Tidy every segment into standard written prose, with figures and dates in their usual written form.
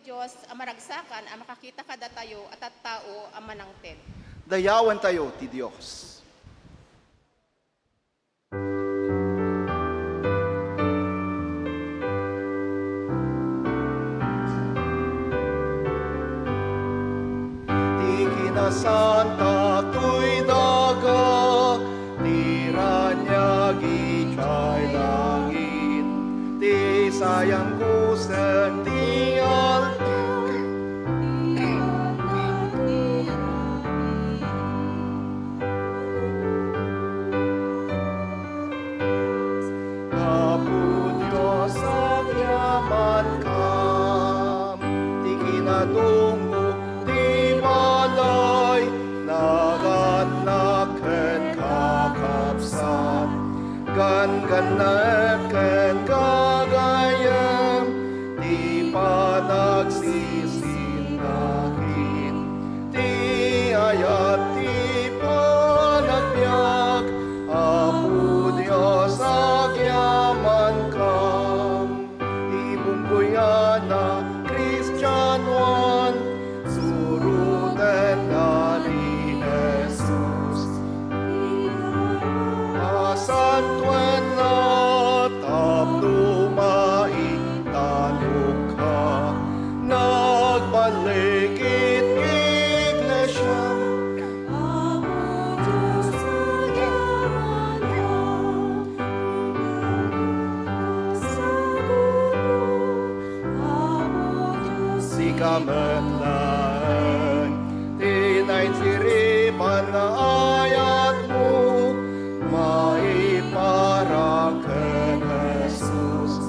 Diyos, ang maragsakan, ang makakita kada tayo at tao ang manangted. Dayawan tayo, ti Diyos. Ti kinasanta tuy daga, ti ranyagi chay langit, ti sayang kusen ti altar. Apo Diyos ang yaman kam, ti kinadungo, ti balay, naganlaken kakapsat, ganganlaken kagayam, ti panagsisindakit, ti ayat ti panagbiag, Apo Diyos agyaman kam, ibunggoyana Kristyanuan, suruten na ni Jesus. Asantuen na tapno maitanukha, nagbalikit iglesia. Kametlan, tinayin siripan na ayat mo, maiparangken Jesus.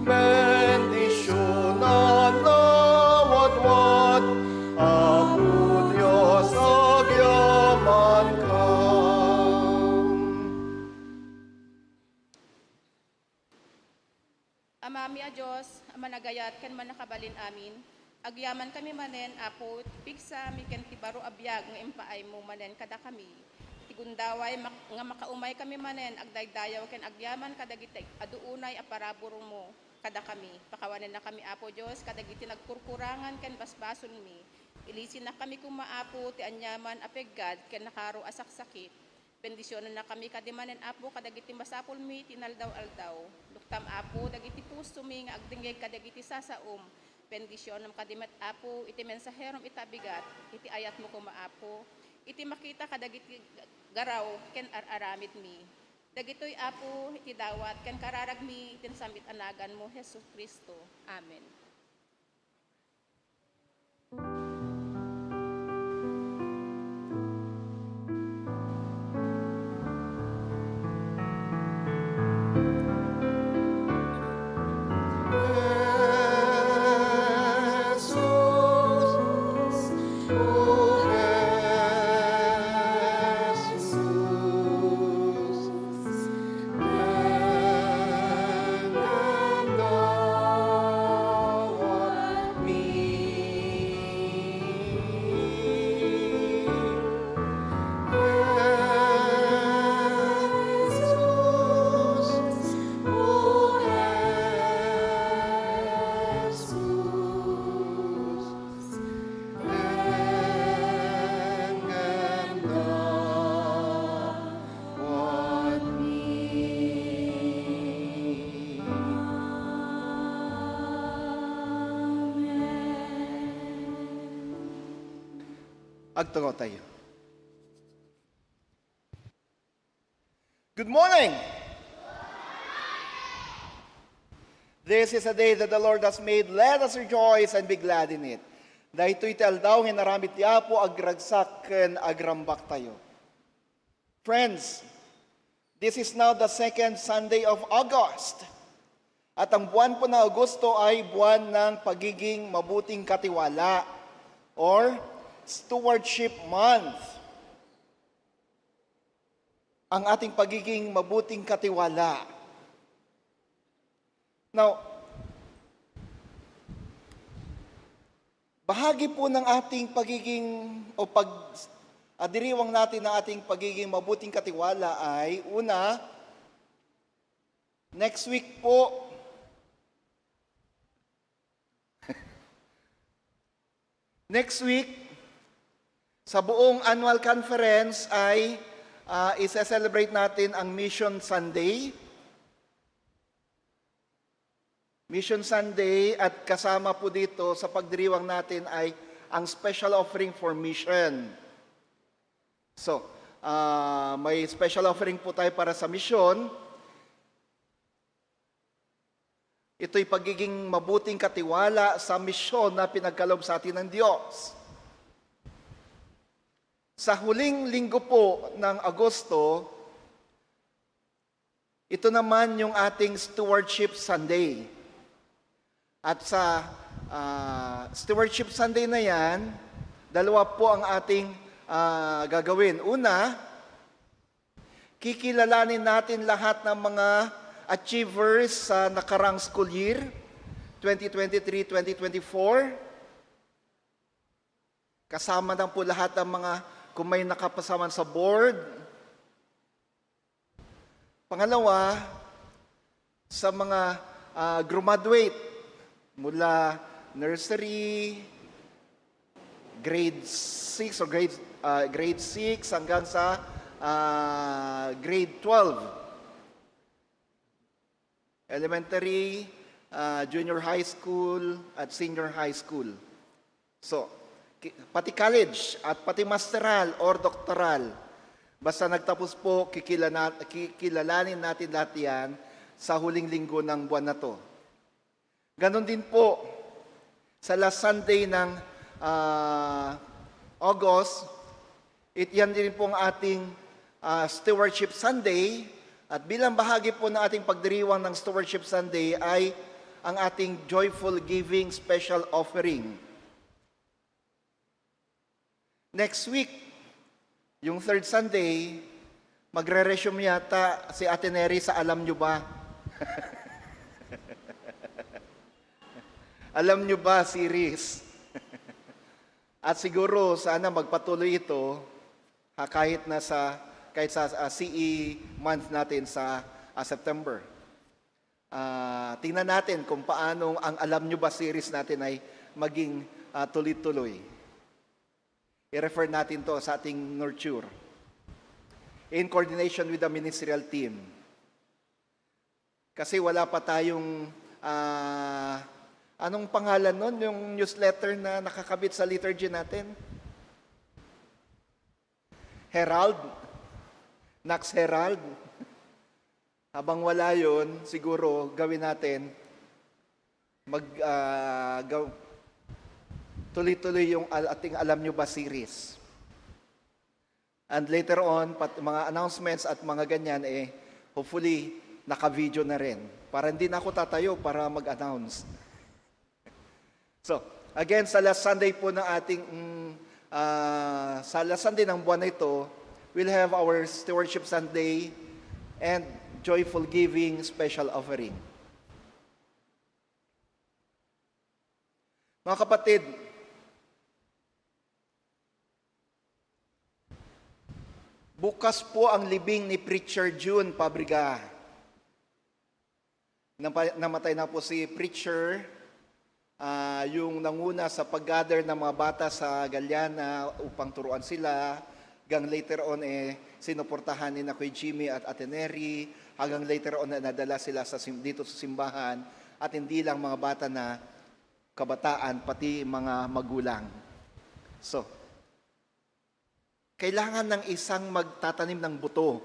Bendisyon na nawadwad, Apo Diyos agyaman ka. Amami a Diyos, ang managayat kan manakabalin amin, agyaman kami manen, Apo, pigsa, miken tibaro abiyag, nga impaay mo manen kada kami. Tigundaway, nga makaumay kami manen, agdaydayaw ken agyaman kadagiti, aduunay aparaburo mo kada kami. Pakawanan na kami, Apo Diyos, kadagiti nagkurkurangan ken basbason mi. Ilisin na kami kumaapo, ti anyaman apeggad, ken nakaro asaksakit. Bendisyonan na kami kadimanen, Apo, kadagiti masapul mi, tinaldaw-aldaw. Luktam, Apo, dagiti puso mi, nga agdingay kadagiti sasaum. Bendisyon ng kadimat, Apo, iti mensaherom itabigat, iti ayat mo kumaapo, iti makita kadagiti garaw, ken araramid mi. Dagitoy, Apo, iti dawat, ken kararag mi, iti samit anagan mo, Jesus Kristo. Amen. Agtungo tayo. Good morning! This is a day that the Lord has made. Let us rejoice and be glad in it. Dahito iti aldaw, nginaramit ti Apo, agragsak ken agrambak tayo. Friends, this is now the second Sunday of August. At ang buwan po na Agosto ay buwan ng pagiging mabuting katiwala or Stewardship Month. Ang ating pagiging mabuting katiwala. Now, bahagi po ng ating pagiging o diriwang natin ng ating pagiging mabuting katiwala ay una, next week po, Next week, sa buong annual conference ay isa-celebrate natin ang Mission Sunday. Mission Sunday at kasama po dito sa pagdiriwang natin ay ang special offering for mission. So, may special offering po tayo para sa mission. Ito'y pagiging mabuting katiwala sa misyon na pinagkaloob sa atin ng Diyos. Sa huling linggo po ng Agosto, ito naman yung ating Stewardship Sunday. At sa Stewardship Sunday na yan, dalawa po ang ating gagawin. Una, kikilalanin natin lahat ng mga achievers sa nakarang school year, 2023-2024. Kasama na po lahat ng mga, kung may nakapasaman sa board. Pangalawa, sa mga graduate mula nursery, grade 6 or grade 6 hanggang sa grade 12. Elementary, junior high school, at senior high school. So, pati college at pati masteral or doctoral, basta nagtapos po, kikilalanin natin lahat yan sa huling linggo ng buwan na to. Ganon din po, sa last Sunday ng August, yan din po ang ating Stewardship Sunday. At bilang bahagi po ng ating pagdiriwang ng Stewardship Sunday ay ang ating Joyful Giving Special Offering. Next week, yung third Sunday, magre-resume yata si Ate Neri sa Alam Nyo Ba? Alam Nyo Ba series? At siguro sana magpatuloy ito kahit sa CE month natin sa September. Tingnan natin kung paano ang Alam Nyo Ba series natin ay maging tuloy-tuloy. I-refer natin to sa ating nurture in coordination with the ministerial team. Kasi wala pa tayong anong pangalan nun, yung newsletter na nakakabit sa liturgy natin? Herald? Nax Herald. Habang wala yun, siguro gawin natin, tuloy-tuloy yung ating Alam Nyo Ba series. And later on, mga announcements at mga ganyan, hopefully, naka-video na rin. Para hindi na ako tatayo para mag-announce. So, again, sa last Sunday po ng ating, sa last Sunday ng buwan na ito, we'll have our Stewardship Sunday and Joyful Giving Special Offering. Mga kapatid, bukas po ang libing ni Preacher June Pabriga. Namatay na po si Preacher, yung nanguna sa pag-gather ng mga bata sa Galiana upang turuan sila. Hanggang later on, sinuportahan ni na Kuya Jimmy at Ate Neri. Hanggang later on, nadala sila dito sa simbahan. At hindi lang mga bata na kabataan, pati mga magulang. So, kailangan ng isang magtatanim ng buto.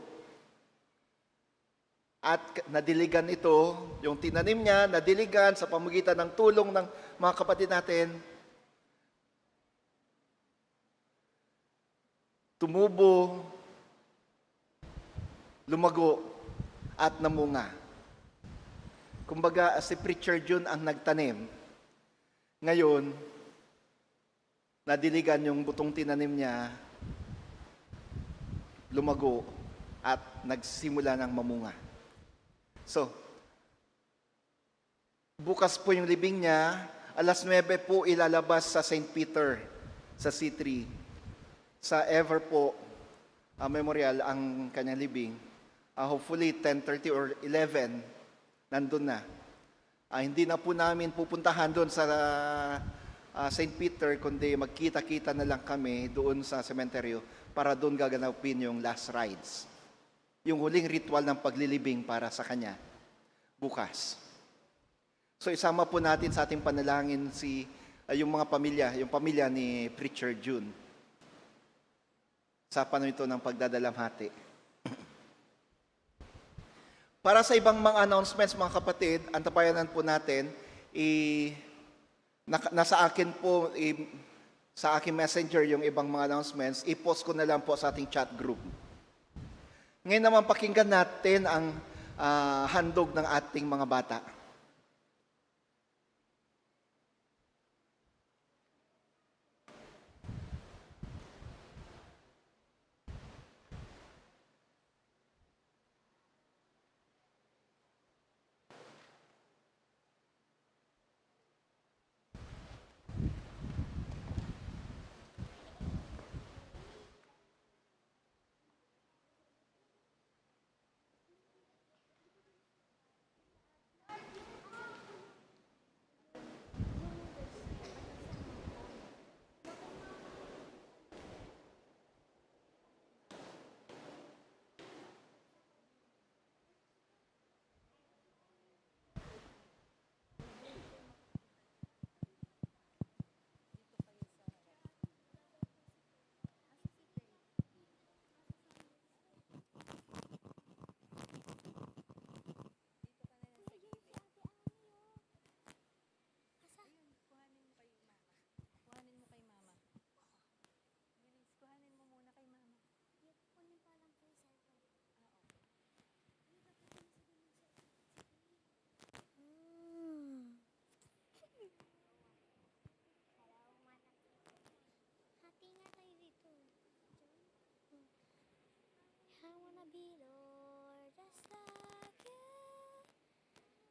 At nadiligan ito, yung tinanim niya, nadiligan sa pamagitan ng tulong ng mga kapatid natin, tumubo, lumago, at namunga. Kumbaga, si Preacher June ang nagtanim. Ngayon, nadiligan yung butong tinanim niya, lumago, at nagsimula ng mamunga. So, bukas po yung libing niya, alas 9 po ilalabas sa St. Peter, sa C3. Sa Ever po, memorial ang kanyang libing. Hopefully 10:30 or 11, nandun na. Hindi na po namin pupuntahan doon sa St. Peter, kundi magkita-kita na lang kami doon sa sementeryo para doon gaganapin yung last rites. Yung huling ritual ng paglilibing para sa kanya bukas. So isama po natin sa ating panalangin yung pamilya ni Preacher June sa panahon ito ng pagdadalamhati. Para sa ibang mga announcements, mga kapatid, antabayanan po natin, nasa akin po, sa aking messenger yung ibang mga announcements, i-post ko na lang po sa ating chat group. Ngayon naman pakinggan natin ang handog ng ating mga bata. Hati nga tayo dito. I wanna be Lord just like you.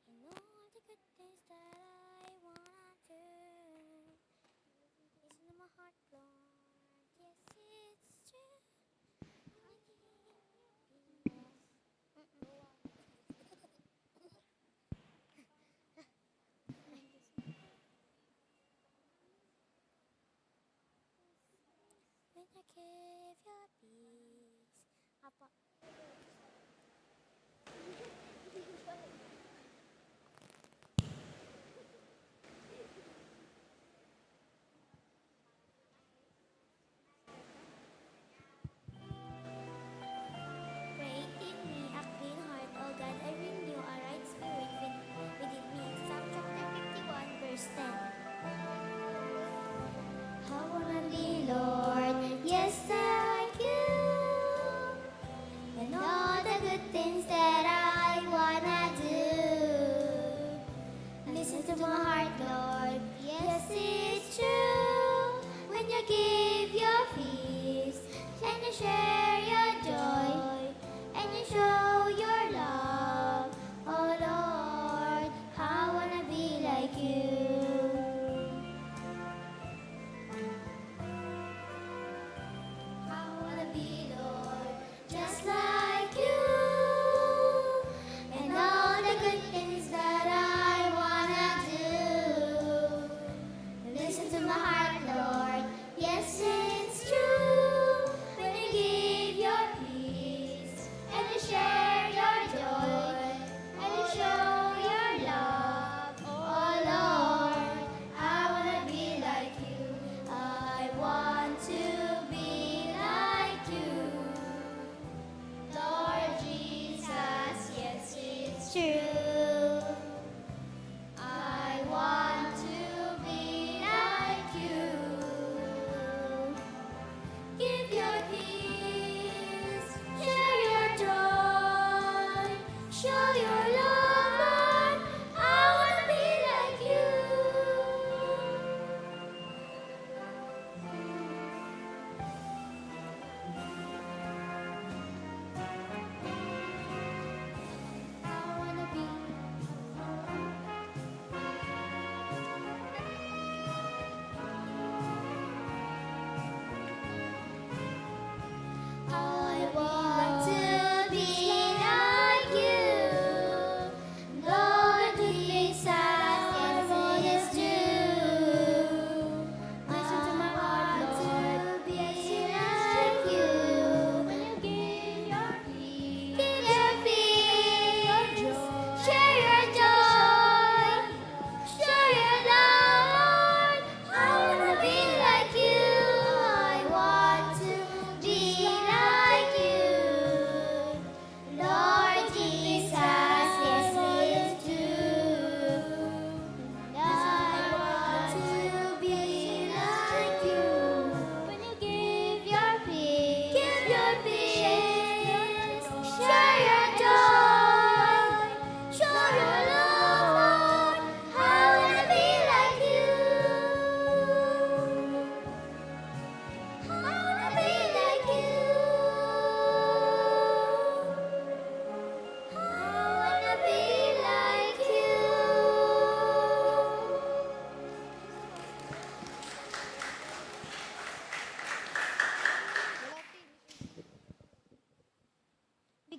And all the good things that I wanna do. It's in my heart, Lord. Yes, it's true. When I give your peace. Apa? Create in me a clean heart, O God, I renew a right spirit within me. Psalm chapter 51, verse 10. I wanna be Lord, yes, like you. And all the good things that I wanna do. Listen to my heart, Lord, yes, it's true. When you give your peace, and you share your joy, and you show your love, oh Lord, I wanna be like you. I wanna be Lord, just like you. And all the good things that I wanna do. Listen to my heart, Lord, yes, it's true. When you give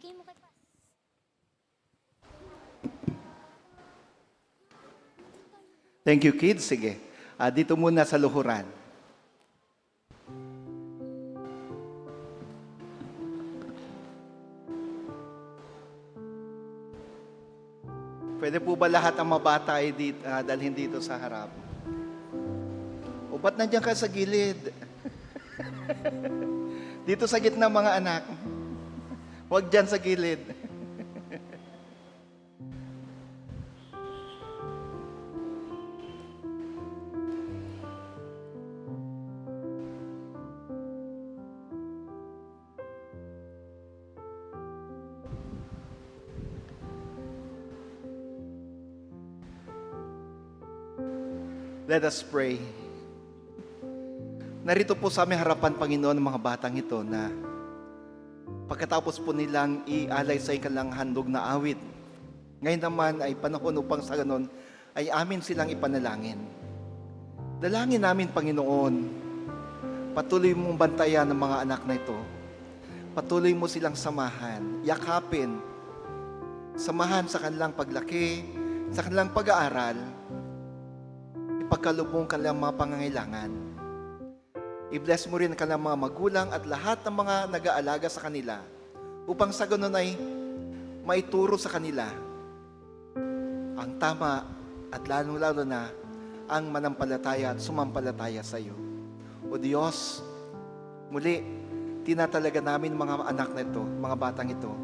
Bigay mo kay Pas. Thank you, kids. Sige. Dito muna sa luhuran. Pwede po ba lahat ang mabata ay dalhin dito sa harap? O ba't nandiyan ka sa gilid? Dito sa gitna mga anak. Huwag dyan sa gilid. Let us pray. Narito po sa aming harapan, Panginoon, ang mga batang ito na pagkatapos po nilang ialay sa ikalang handog na awit, ngayon naman ay panahon upang sa ganon ay amin silang ipanalangin. Dalangin namin, Panginoon, patuloy mong bantayan ng mga anak na ito. Patuloy mo silang samahan, yakapin, samahan sa kanilang paglaki, sa kanilang pag-aaral, ipagkaloob ang kanilang mga pangangailangan. I-bless mo rin ang kanilang mga magulang at lahat ng mga nag-aalaga sa kanila upang sa ganun ay maituro sa kanila ang tama at lalo-lalo na ang manampalataya at sumampalataya sa iyo. O Diyos, muli, tinatalaga namin mga anak na ito, mga batang ito.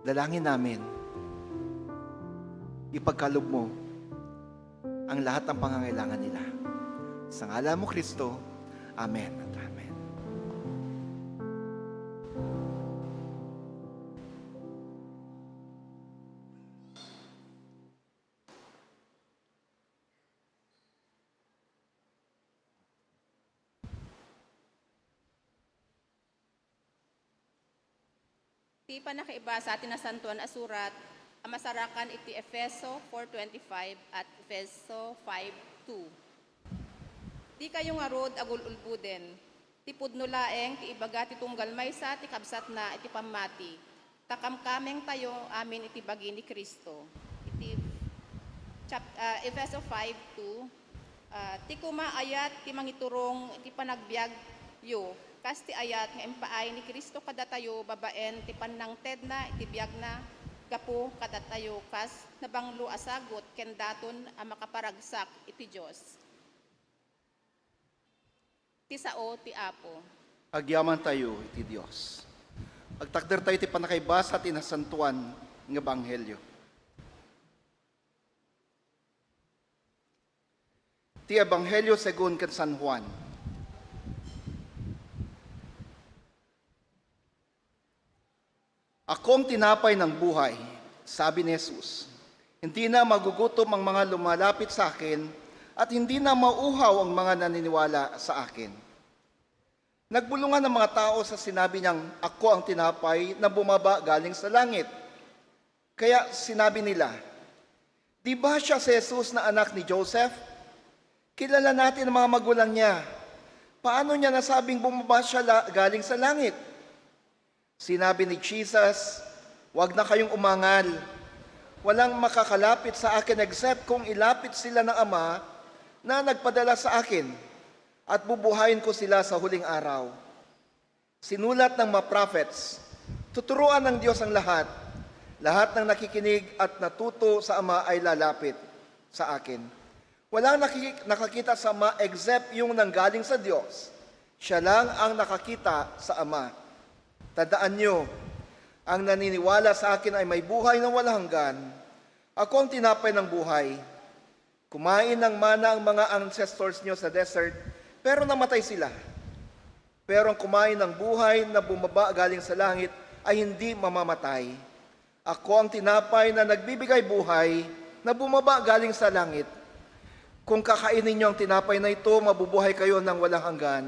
Dalangin namin, ipagkaloob mo ang lahat ng pangangailangan nila. Sa ngalan mo, Kristo. Amen at amen. Ti pa nakaiba sa atin na santuan asurat, ang masarakan iti Efeso 4:25 at Efeso 5:2. Di kayo nga rod agul-ulbuden, ti pudno laeng ti ibaga ti tunggal maysa ti kabsat na iti pamati, takamkameng tayo amin iti bagi ni Kristo. Iti Efeso 5:2, ti kumaayat ti mangiturong iti panagbiag yo, kas ti ayat nga empaay ni Kristo kadatayo babaen ti panangted na iti biag na gapo kadatayo kas nabanglo asagot ken daton a makaparagsak iti Dios. Ti sao ti Apo. Agyaman tayo iti Diyos. Agtakder tayo ti panakaibasa ti nasantuan ng Ebanghelyo. Ti Ebanghelyo segun ken San Juan. Akong tinapay ng buhay, sabi ni Jesus. Hindi na magugutom ang mga lumalapit sa akin at hindi na mauhaw ang mga naniniwala sa akin. Nagbulungan ng mga tao sa sinabi niyang, ako ang tinapay na bumaba galing sa langit. Kaya sinabi nila, di ba siya si Jesus na anak ni Joseph? Kilala natin ang mga magulang niya. Paano niya nasabing bumaba siya galing sa langit? Sinabi ni Jesus, huwag na kayong umangal. Walang makakalapit sa akin except kung ilapit sila ng Ama na nagpadala sa akin at bubuhayin ko sila sa huling araw. Sinulat ng mga prophets, tuturuan ng Diyos ang lahat. Lahat ng nakikinig at natuto sa Ama ay lalapit sa akin. Walang nakakita sa Ama except yung nanggaling sa Diyos. Siya lang ang nakakita sa Ama. Tandaan nyo, ang naniniwala sa akin ay may buhay na walang hanggan. Ako ang tinapay ng buhay. Kumain ng mana ang mga ancestors nyo sa desert, pero namatay sila. Pero ang kumain ng buhay na bumaba galing sa langit ay hindi mamamatay. Ako ang tinapay na nagbibigay buhay na bumaba galing sa langit. Kung kakainin nyo ang tinapay na ito, mabubuhay kayo ng walang hanggan.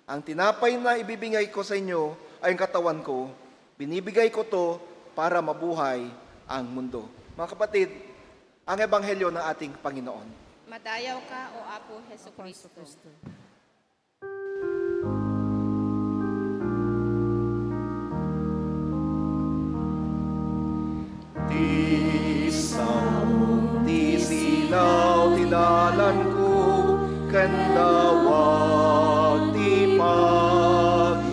Ang tinapay na ibibigay ko sa inyo ay ang katawan ko. Binibigay ko to para mabuhay ang mundo. Mga kapatid, ang Ebanghelyo ng ating Panginoon. Madayaw ka, O Apo Heso Kristo. lawag ti pagnak.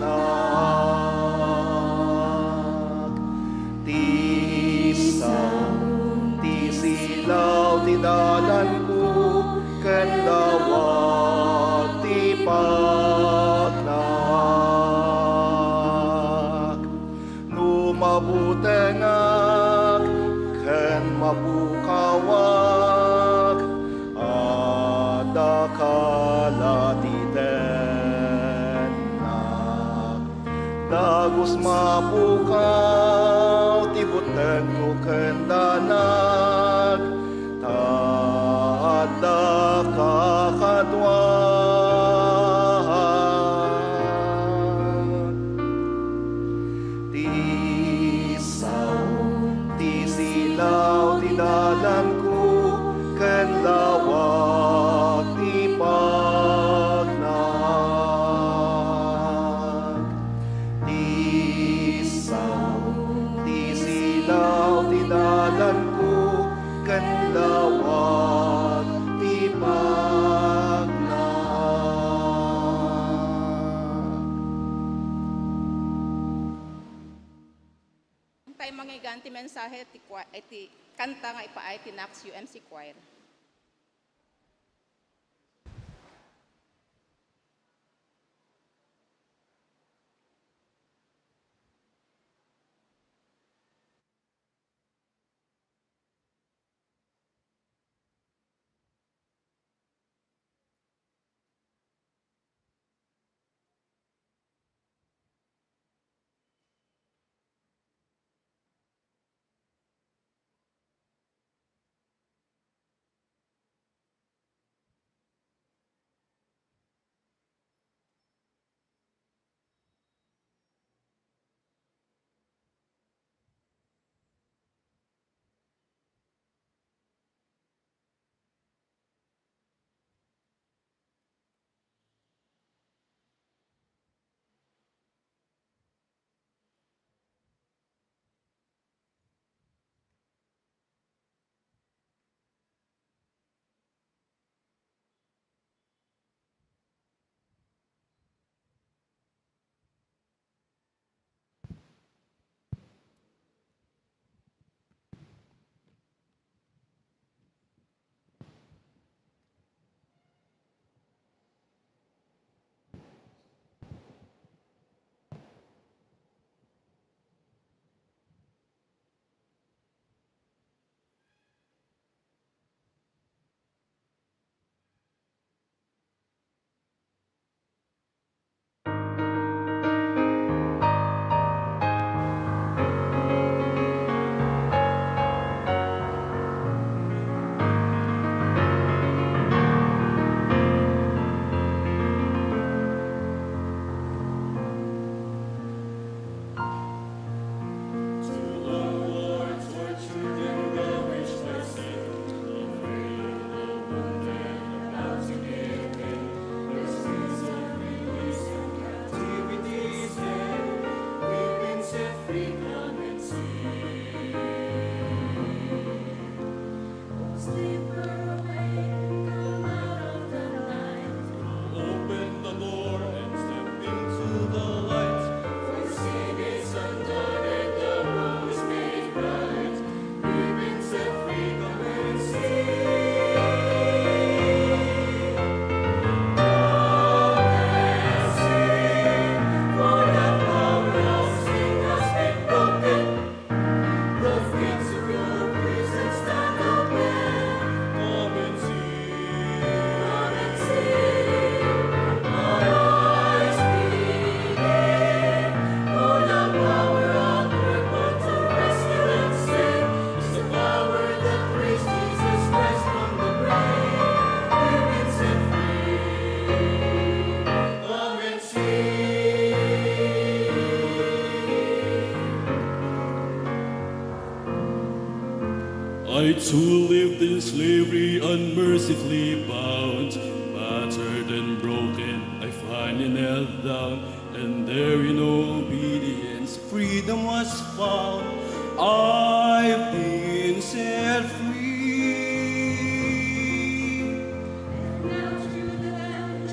Ti saw, ti silaw, ti dalan ko, ken lawag ti pagnak. No mabutengak, ken mabukawak, ada kalatitenak. Dagus mapukaw, tibuten ko ken danag, taada kakadwag. Ti saw, ti silaw, ti dalan ko, ken lawag ti pagnak. Ti saw, ti silaw, ti dalan ko, ken lawag ti pagnak. Tayo mangiganti mensahe ti kanta nga ipaay ti Nax UMC Choir. I too lived in slavery, unmercifully bound, battered and broken. I finally knelt down, and there in obedience, freedom was found. I've been set free. Now to the land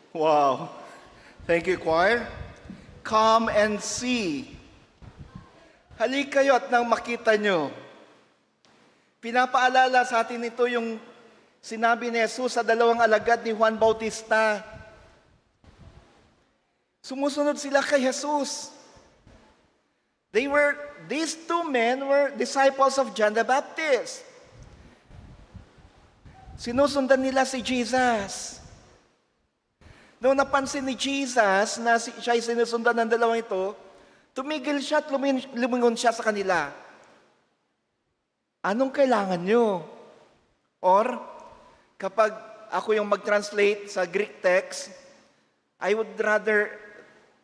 Wow. Thank you, choir. Come and see. Halik kayo at nang makita nyo. Pinapaalala sa atin ito yung sinabi ni Jesus sa dalawang alagad ni Juan Bautista. Sumusunod sila kay Jesus. These two men were disciples of John the Baptist. Sinusundan nila si Jesus. Noong napansin ni Jesus na siya ay sinusundan ng dalawang ito, tumigil siya at lumingon siya sa kanila. Anong kailangan nyo? Or, kapag ako yung mag-translate sa Greek text, I would rather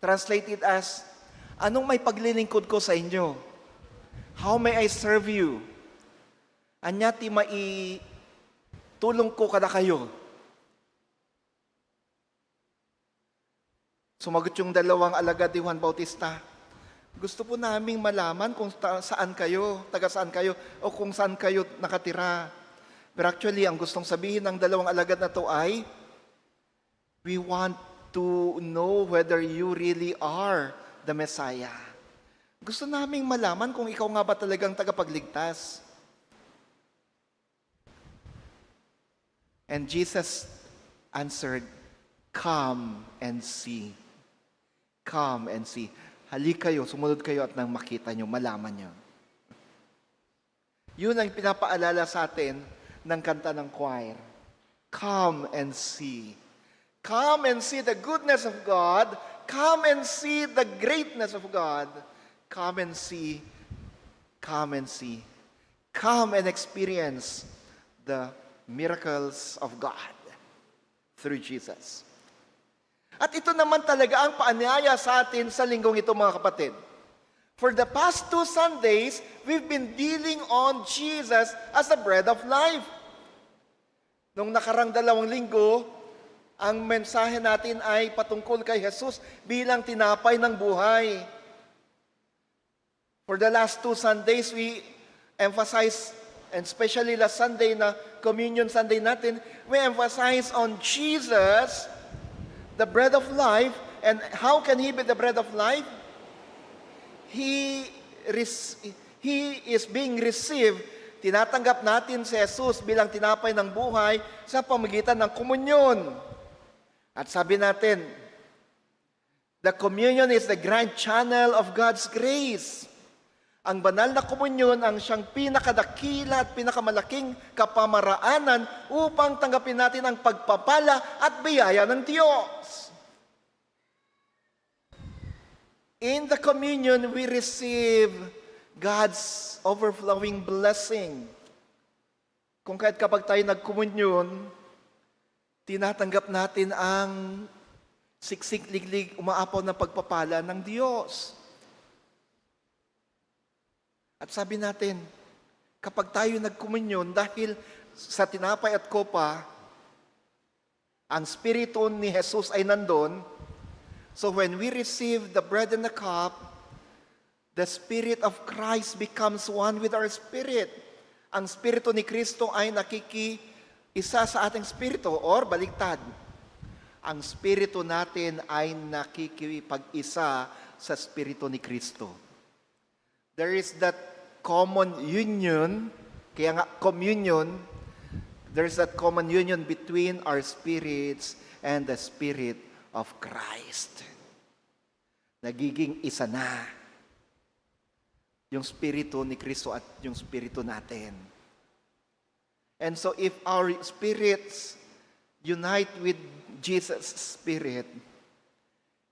translate it as, anong may paglilingkod ko sa inyo? How may I serve you? Anya ti tulong ko kada kayo. Sumagot yung dalawang alagad ni Juan Bautista. Gusto po naming malaman kung saan kayo, taga saan kayo, o kung saan kayo nakatira. Pero actually, ang gustong sabihin ng dalawang alagad na to ay, we want to know whether you really are the Messiah. Gusto naming malaman kung ikaw nga ba talagang tagapagligtas. And Jesus answered, come and see. Come and see. Halik kayo, sumunod kayo at nang makita nyo, malaman nyo. Yun ang pinapaalala sa atin ng kanta ng choir. Come and see. Come and see the goodness of God. Come and see the greatness of God. Come and see. Come and see. Come and experience the miracles of God through Jesus. At ito naman talaga ang paanyaya sa atin sa linggong ito, mga kapatid. For the past 2 Sundays, we've been dealing on Jesus as the bread of life. Nung nakarang 2 linggo, ang mensahe natin ay patungkol kay Jesus bilang tinapay ng buhay. For the last 2 Sundays, we emphasize, and especially last Sunday na Communion Sunday natin, we emphasize on Jesus, the bread of life. And how can He be the bread of life? He is being received. Tinatanggap natin si Jesus bilang tinapay ng buhay sa pamagitan ng komunyon. At sabi natin, the communion is the grand channel of God's grace. Ang banal na komunyon ang siyang pinakadakila at pinakamalaking kapamaraanan upang tanggapin natin ang pagpapala at biyaya ng Diyos. In the communion, we receive God's overflowing blessing. Kung kahit kapag tayo nagkomunyon, tinatanggap natin ang siksik-liglig umaapaw na pagpapala ng Diyos. At sabi natin, kapag tayo nagkomunyon, dahil sa tinapay at kopa, ang Espiritu ni Jesus ay nandun. So when we receive the bread and the cup, the Spirit of Christ becomes one with our spirit. Ang Espiritu ni Kristo ay nakikiisa sa ating Espiritu, or baligtad. Ang Espiritu natin ay nakikipag-isa sa Espiritu ni Kristo. There is that common union, kaya nga communion, there's that common union between our spirits and the Spirit of Christ. Nagiging isa na yung Espiritu ni Kristo at yung Espiritu natin. And so if our spirits unite with Jesus' Spirit,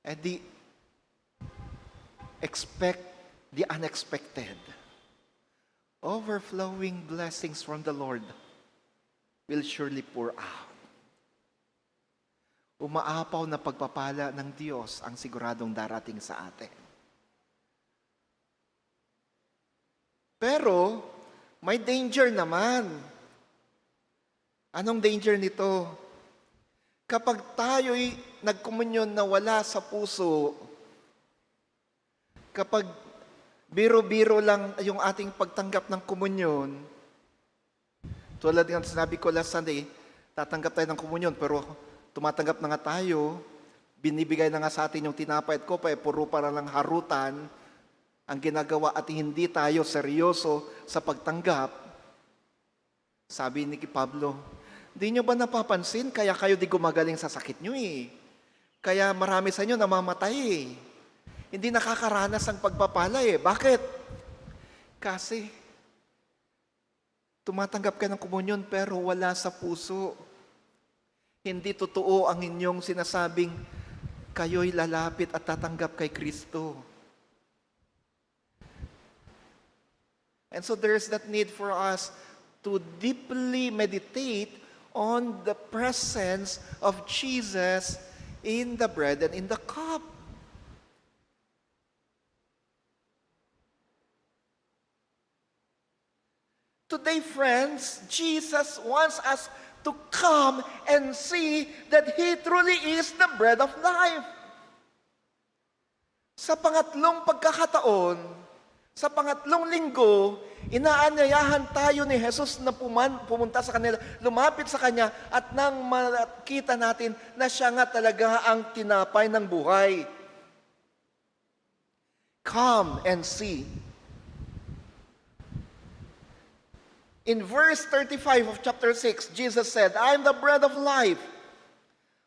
and expect the unexpected, overflowing blessings from the Lord will surely pour out. Umaapaw na pagpapala ng Diyos ang siguradong darating sa atin. Pero, may danger naman. Anong danger nito? Kapag tayo'y nagkomunyon na wala sa puso, kapag biro-biro lang yung ating pagtanggap ng komunyon, tulad ng sinabi ko last Sunday, tatanggap tayo ng komunyon, pero Tumatanggap na nga tayo, binibigay na nga sa atin yung tinapay at kopa, puro para lang harutan ang ginagawa at hindi tayo seryoso sa pagtanggap. Sabi ni Pablo, di nyo ba napapansin kaya kayo di gumagaling sa sakit nyo eh? Kaya marami sa inyo namamatay eh. Hindi nakakaranas ang pagpapala eh. Bakit? Kasi tumatanggap ka ng komunyon pero wala sa puso. Hindi totoo ang inyong sinasabing kayo'y lalapit at tatanggap kay Kristo. And so there's that need for us to deeply meditate on the presence of Jesus in the bread and in the cup. Today, friends, Jesus wants us to come and see that He truly is the bread of life. Sa pangatlong pagkakataon, sa pangatlong linggo, inaanyayahan tayo ni Jesus na pumunta sa kanila, lumapit sa Kanya, at nang makita natin na siya nga talaga ang tinapay ng buhay. Come and see. In verse 35 of chapter 6, Jesus said, I am the bread of life.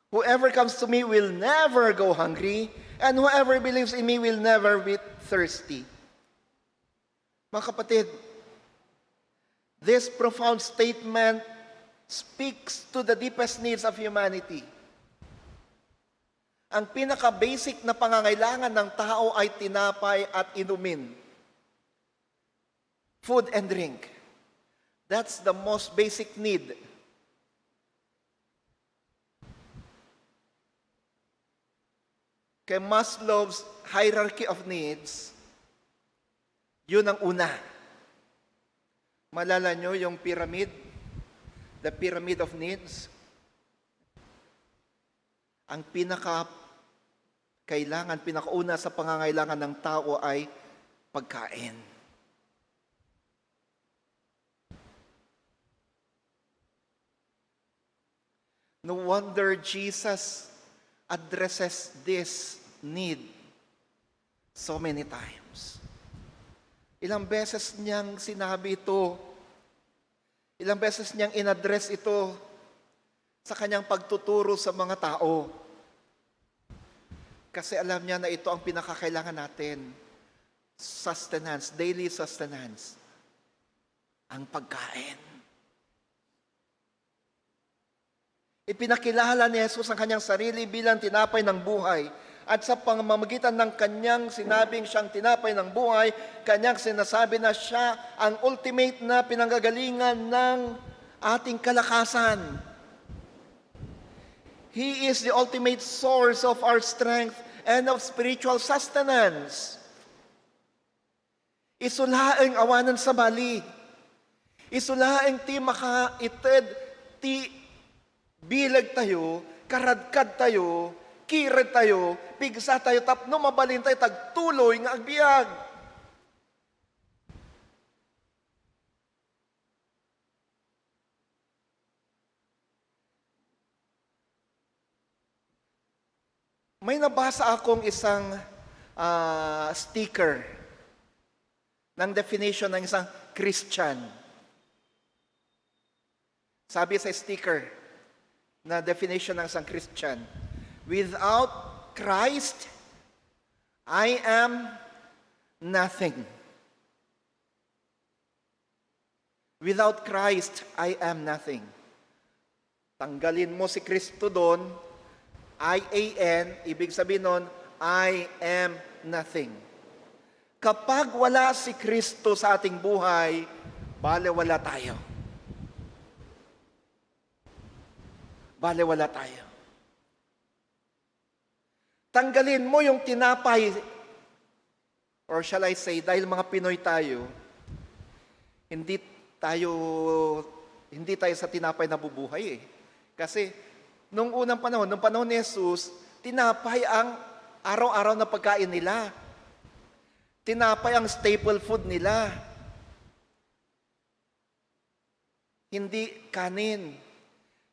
Whoever comes to me will never go hungry, and whoever believes in me will never be thirsty. Mga kapatid, this profound statement speaks to the deepest needs of humanity. Ang pinaka-basic na pangangailangan ng tao ay tinapay at inumin. Food and drink. That's the most basic need. Kay Maslow's hierarchy of needs, yun ang una. Malala nyo yung pyramid? The pyramid of needs? Ang pinakauna sa pangangailangan ng tao ay pagkain. No wonder Jesus addresses this need so many times. Ilang beses niyang sinabi ito, ilang beses niyang inaddress ito sa kanyang pagtuturo sa mga tao. Kasi alam niya na ito ang pinakakailangan natin. Sustenance, daily sustenance. Ang pagkain. Ipinakilala ni Jesus ang kanyang sarili bilang tinapay ng buhay. At sa pamamagitan ng kanyang sinabing siyang tinapay ng buhay, kanyang sinasabi na siya ang ultimate na pinanggagalingan ng ating kalakasan. He is the ultimate source of our strength and of spiritual sustenance. Isulaing awanan sa bali. Isulaing ti makaited ti bilag tayo, karadkad tayo, kired tayo, pigsa tayo, tapno mabalin tayo, tagtuloy nga agbiag. May nabasa akong isang sticker ng definition ng isang Christian. Sabi sa sticker, na definition ng isang Christian. Without Christ, I am nothing. Without Christ, I am nothing. Tanggalin mo si Kristo doon, I-A-N, ibig sabihin nun, I am nothing. Kapag wala si Kristo sa ating buhay, bale wala tayo. Bale-wala tayo. Tanggalin mo yung tinapay, or shall I say, dahil mga Pinoy tayo, hindi tayo sa tinapay nabubuhay eh. Kasi, nung unang panahon, nung panahon ni Jesus, tinapay ang araw-araw na pagkain nila. Tinapay ang staple food nila. Hindi kanin.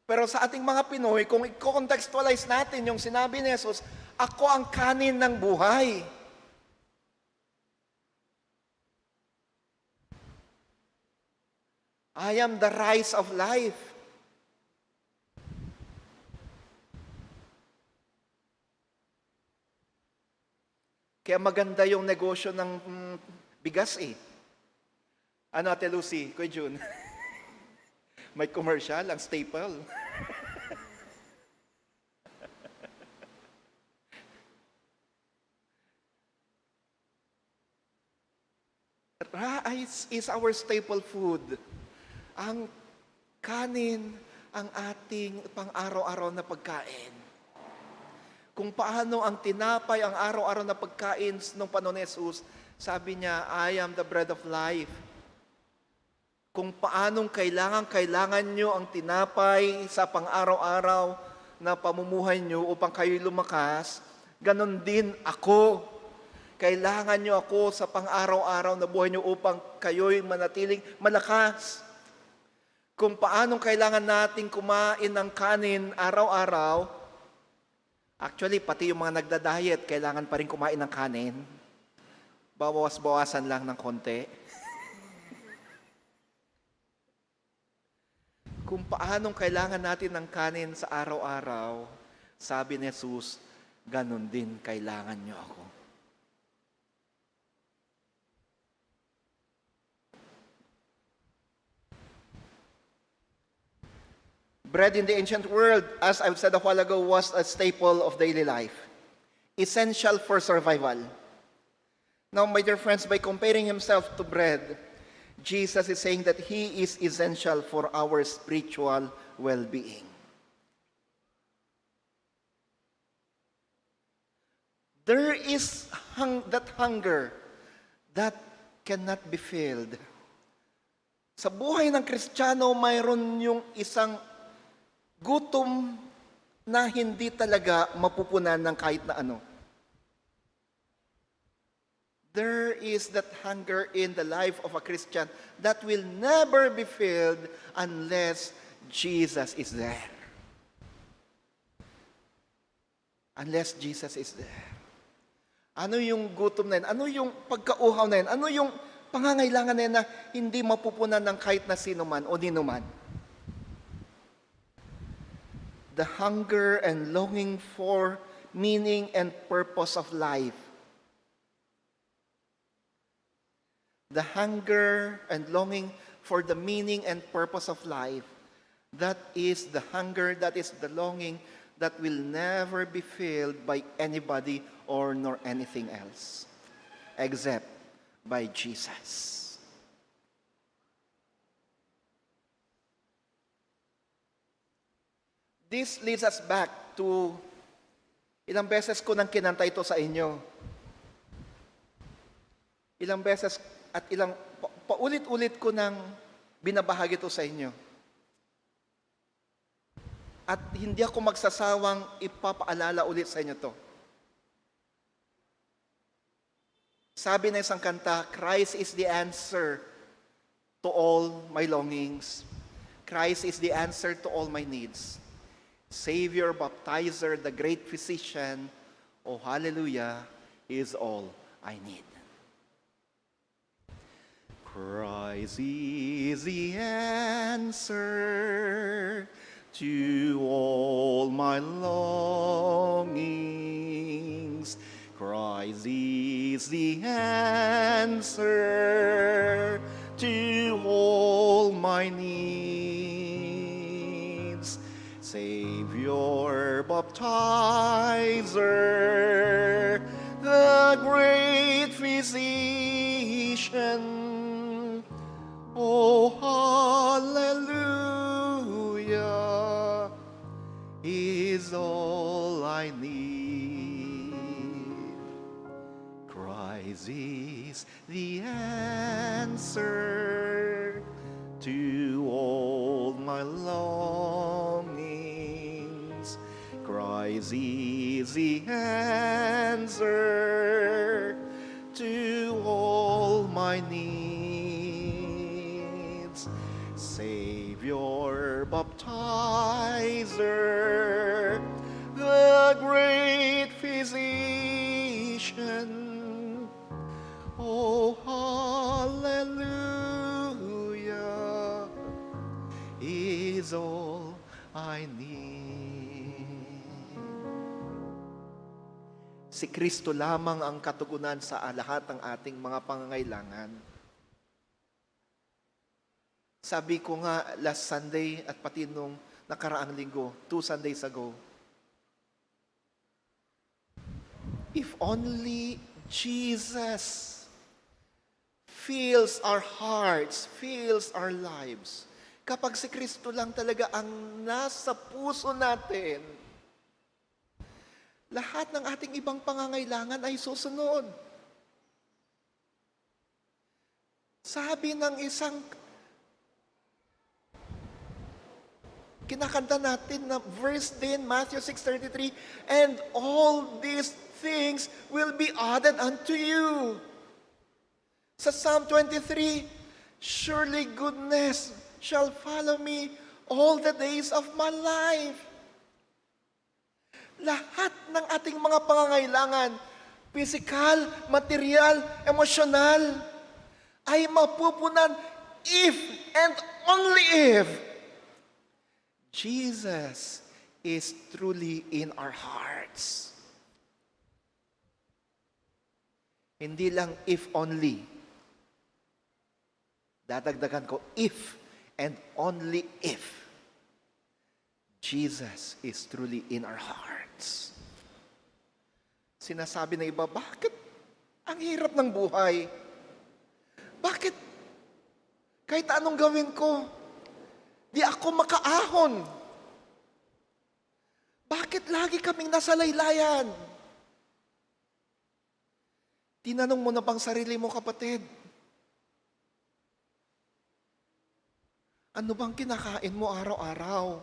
Pero sa ating mga Pinoy, kung i-contextualize natin yung sinabi ni Jesus, ako ang kanin ng buhay. I am the rice of life. Kaya maganda yung negosyo ng bigas eh. Ano, Ate Lucy? Kuya June? May commercial, ang staple. Rice is our staple food. Ang kanin, ang ating pang-araw-araw na pagkain. Kung paano ang tinapay, ang araw-araw na pagkain nung panahon ni Jesus, sabi niya, I am the bread of life. Kung paanong kailangan nyo ang tinapay sa pang-araw-araw na pamumuhay nyo upang kayo'y lumakas, ganon din ako. Kailangan nyo ako sa pang-araw-araw na buhay nyo upang kayo'y manatiling malakas. Kung paanong kailangan nating kumain ng kanin araw-araw, actually, pati yung mga nagda-diet, kailangan pa rin kumain ng kanin. Bawas-bawasan lang ng konti. Kung paanong kailangan natin ng kanin sa araw-araw, sabi ni Jesus, ganun din kailangan nyo ako. Bread in the ancient world, as I've said a while ago, was a staple of daily life. Essential for survival. Now, my dear friends, by comparing himself to bread, Jesus is saying that he is essential for our spiritual well-being. There is that hunger that cannot be filled. Sa buhay ng Kristiyano, mayroon yung isang gutom na hindi talaga mapupunan ng kahit na ano. There is that hunger in the life of a Christian that will never be filled unless Jesus is there. Unless Jesus is there. Ano yung gutom na yun? Ano yung pagkauhaw na yun? Ano yung pangangailangan na yun na hindi mapupunan ng kahit na sino man o nino man? The hunger and longing for meaning and purpose of life. The hunger and longing for the meaning and purpose of life. That is the hunger, that is the longing that will never be filled by anybody or nor anything else except by Jesus. This leads us back to ilang beses ko nang kinanta ito sa inyo. Ilang beses at ilang paulit-ulit ko nang binabahagi ito sa inyo. At hindi ako magsasawang ipapaalala ulit sa inyo to. Sabi ng isang kanta, Christ is the answer to all my longings. Christ is the answer to all my needs. Savior, baptizer, the great physician, oh hallelujah, is all I need. Christ is the answer to all my longings. Christ is the answer to all my needs. Savior, baptizer, the great physician, oh, hallelujah, is all I need. Christ is the answer to all my longings. Christ is the answer to all my needs. Savior, baptizer, the great physician. Oh, hallelujah, is all I need. Si Kristo lamang ang katugunan sa lahat ng ating mga pangangailangan. Sabi ko nga last Sunday at pati nung nakaraang linggo, 2 Sundays ago, if only Jesus fills our hearts, fills our lives. Kapag si Kristo lang talaga ang nasa puso natin, lahat ng ating ibang pangangailangan ay susunod. Sabi ng isang kinakanta natin na verse din, Matthew 6:33, and all these things will be added unto you. Sa Psalm 23, surely goodness shall follow me all the days of my life. Lahat ng ating mga pangangailangan, physical, material, emosyonal, ay mapupunan if and only if Jesus is truly in our hearts. Hindi lang if only. Dadagdagan ko, if and only if Jesus is truly in our hearts. Sinasabi ng iba, bakit ang hirap ng buhay? Bakit kahit anong gawin ko, di ako makaahon? Bakit lagi kaming nasa laylayan? Tinanong mo na bang sarili mo, kapatid? Ano bang kinakain mo araw-araw?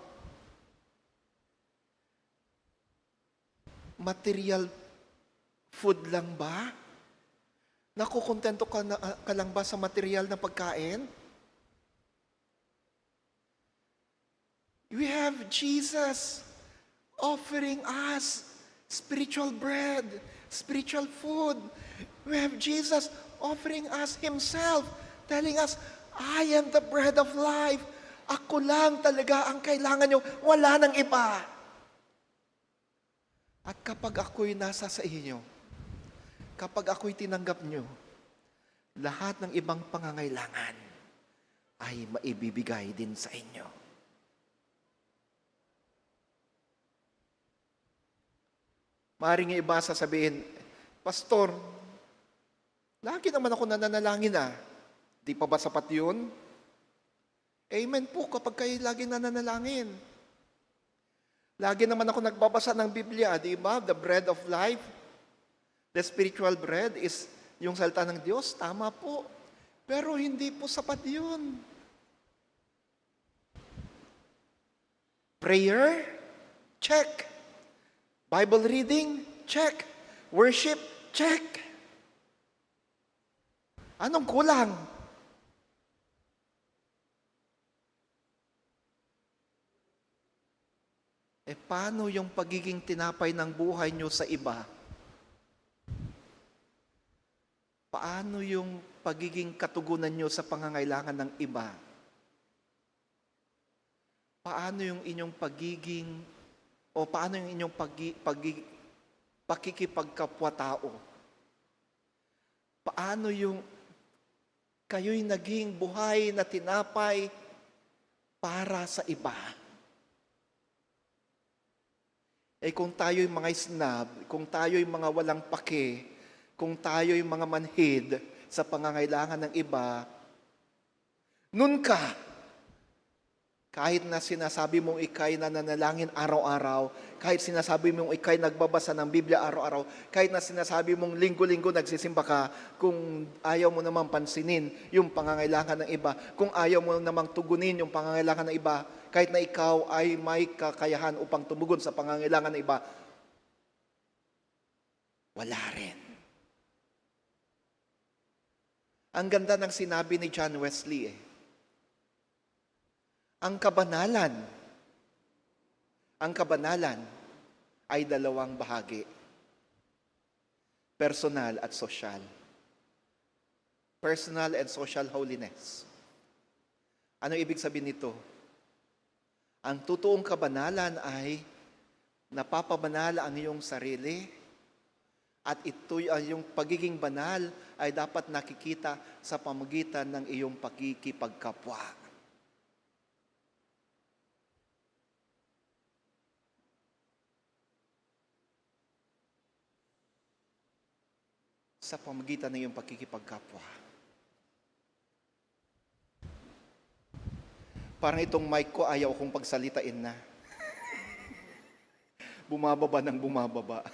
Material food lang ba? Nakukontento ka lang ba sa material na pagkain? We have Jesus offering us spiritual bread, spiritual food. We have Jesus offering us Himself, telling us, I am the bread of life. Ako lang talaga ang kailangan nyo. Wala nang iba. At kapag ako'y nasa sa inyo, kapag ako'y tinanggap nyo, lahat ng ibang pangangailangan ay maibibigay din sa inyo. Maaaring iba sasabihin, Pastor, lagi naman ako nananalangin Di pa ba sapat yun? Amen po kapag kayo lagi nananalangin. Lagi naman ako nagbabasa ng Biblia, di ba? The bread of life, the spiritual bread is yung salita ng Diyos. Tama po. Pero hindi po sapat yun. Prayer? Check. Bible reading? Check. Worship? Check. Anong kulang? Paano yung pagiging tinapay ng buhay nyo sa iba? Paano yung pagiging katugunan nyo sa pangangailangan ng iba? Paano yung inyong pagiging, o paano yung inyong pakikipagkapwa-tao? Paano yung kayo'y naging buhay na tinapay para sa iba? Kung tayo'y mga snob, kung tayo'y mga walang pake, kung tayo'y mga manhid sa pangangailangan ng iba, nun ka, kahit na sinasabi mong ikay nananalangin araw-araw, kahit sinasabi mong ikay nagbabasa ng Biblia araw-araw, kahit na sinasabi mong linggo-linggo nagsisimba ka, kung ayaw mo namang pansinin yung pangangailangan ng iba, kung ayaw mo namang tugunin yung pangangailangan ng iba, kahit na ikaw ay may kakayahan upang tumugon sa pangangailangan ng iba, wala rin. Ang ganda ng sinabi ni John Wesley Ang kabanalan. Ang kabanalan ay dalawang bahagi. Personal at social. Personal and social holiness. Ano ibig sabihin nito? Ang totoong kabanalan ay napapabanala ang iyong sarili at ito'y yung pagiging banal ay dapat nakikita sa pamagitan ng iyong pakikipagkapwa. Sa pamagitan ng iyong pakikipagkapwa. Parang itong mic ko, ayaw kong pagsalitain na. Bumababa ng bumababa.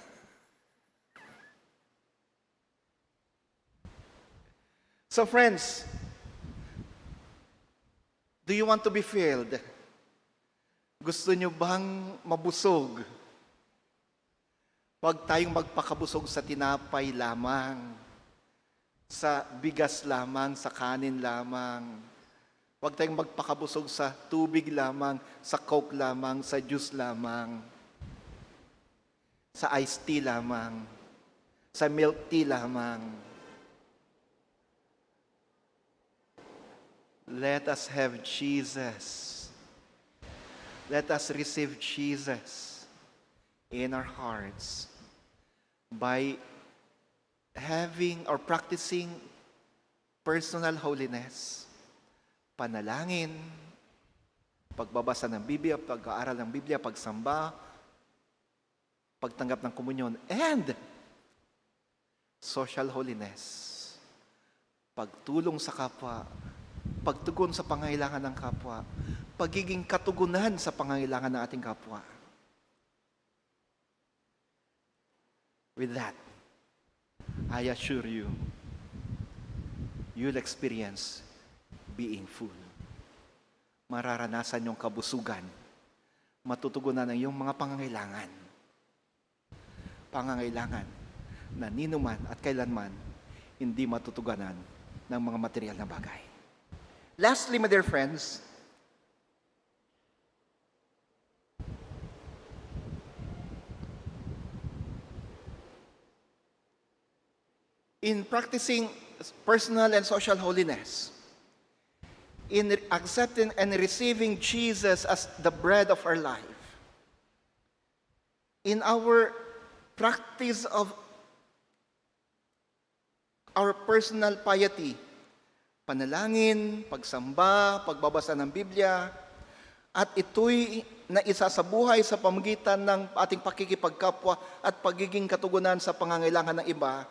So friends, do you want to be filled? Gusto nyo bang mabusog? Huwag tayong magpakabusog sa tinapay lamang, sa bigas lamang, sa kanin lamang. Huwag tayong magpakabusog sa tubig lamang, sa Coke lamang, sa juice lamang, sa iced tea lamang, sa milk tea lamang. Let us have Jesus. Let us receive Jesus in our hearts by having or practicing personal holiness, panalangin, pagbabasa ng Biblia, pag-aaral ng Biblia, pagsamba, pagtanggap ng komunyon, and social holiness, pagtulong sa kapwa, pagtugon sa pangangailangan ng kapwa, pagiging katugunan sa pangangailangan ng ating kapwa. With that, I assure you, you'll experience being full. Mararanasan yung kabusugan. Matutugunan ang iyong mga pangangailangan. Pangangailangan na ninuman at kailanman hindi matutugunan ng mga material na bagay. Lastly, my dear friends, in practicing personal and social holiness, in accepting and receiving Jesus as the bread of our life, in our practice of our personal piety, panalangin, pagsamba, pagbabasa ng Biblia, at ito'y naisa sa buhay sa pamagitan ng ating pakikipagkapwa at pagiging katugunan sa pangangailangan ng iba.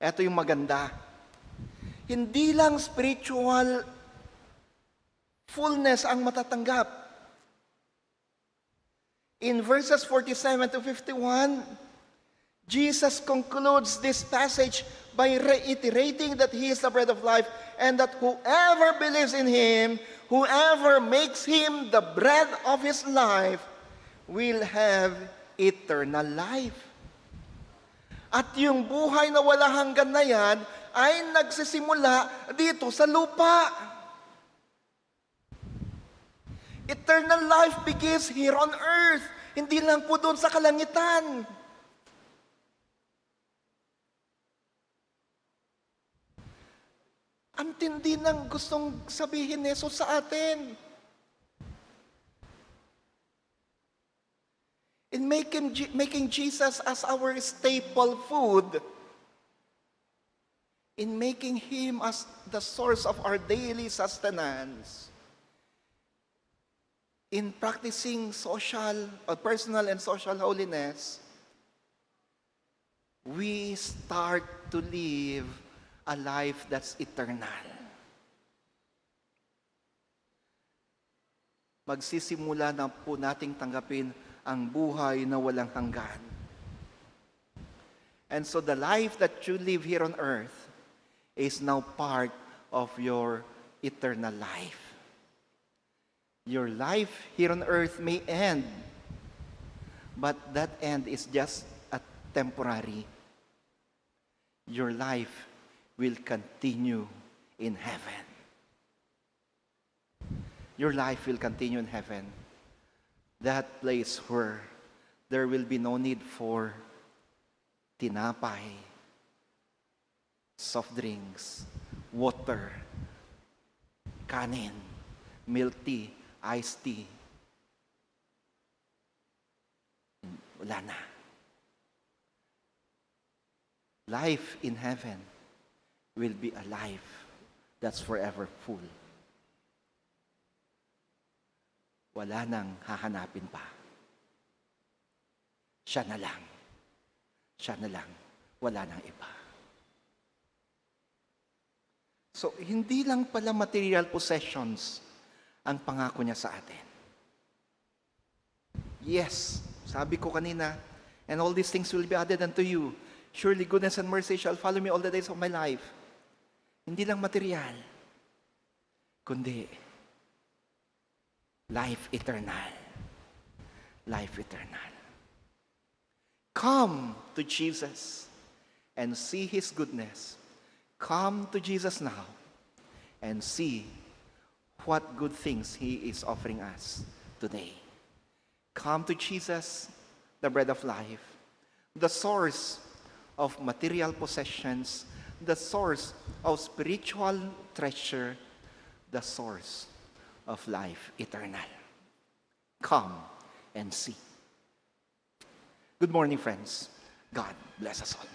Ito yung maganda. Hindi lang spiritual fullness ang matatanggap. In verses 47 to 51, Jesus concludes this passage by reiterating that He is the bread of life and that whoever believes in Him, whoever makes Him the bread of his life, will have eternal life. At yung buhay na wala hanggan na yan ay nagsisimula dito sa lupa. Eternal life begins here on earth, hindi lang po doon sa kalangitan. Ang tindi ng gustong sabihin ni Jesus sa atin. In making Jesus as our staple food, in making Him as the source of our daily sustenance, in practicing personal and social holiness, we start to live a life that's eternal. Magsisimula na po nating tanggapin ang buhay na walang hanggan. And so the life that you live here on earth is now part of your eternal life. Your life here on earth may end, but that end is just a temporary. Your life will continue in heaven. your life will continue in heaven. That place where there will be no need for tinapay, soft drinks, water, kanin, milk tea, iced tea. Wala na. Life in heaven will be a life that's forever full. Wala nang hahanapin pa. Siya na lang. Siya na lang. Wala nang iba. So, hindi lang pala material possessions ang pangako niya sa atin. Yes, sabi ko kanina, and all these things will be added unto you. Surely goodness and mercy shall follow me all the days of my life. Hindi lang material, kundi life eternal. Life eternal. Come to Jesus and see His goodness. Come to Jesus now and see what good things He is offering us today. Come to Jesus, the bread of life, the source of material possessions, the source of spiritual treasure, the source of life eternal. Come and see. Good morning, friends. God bless us all.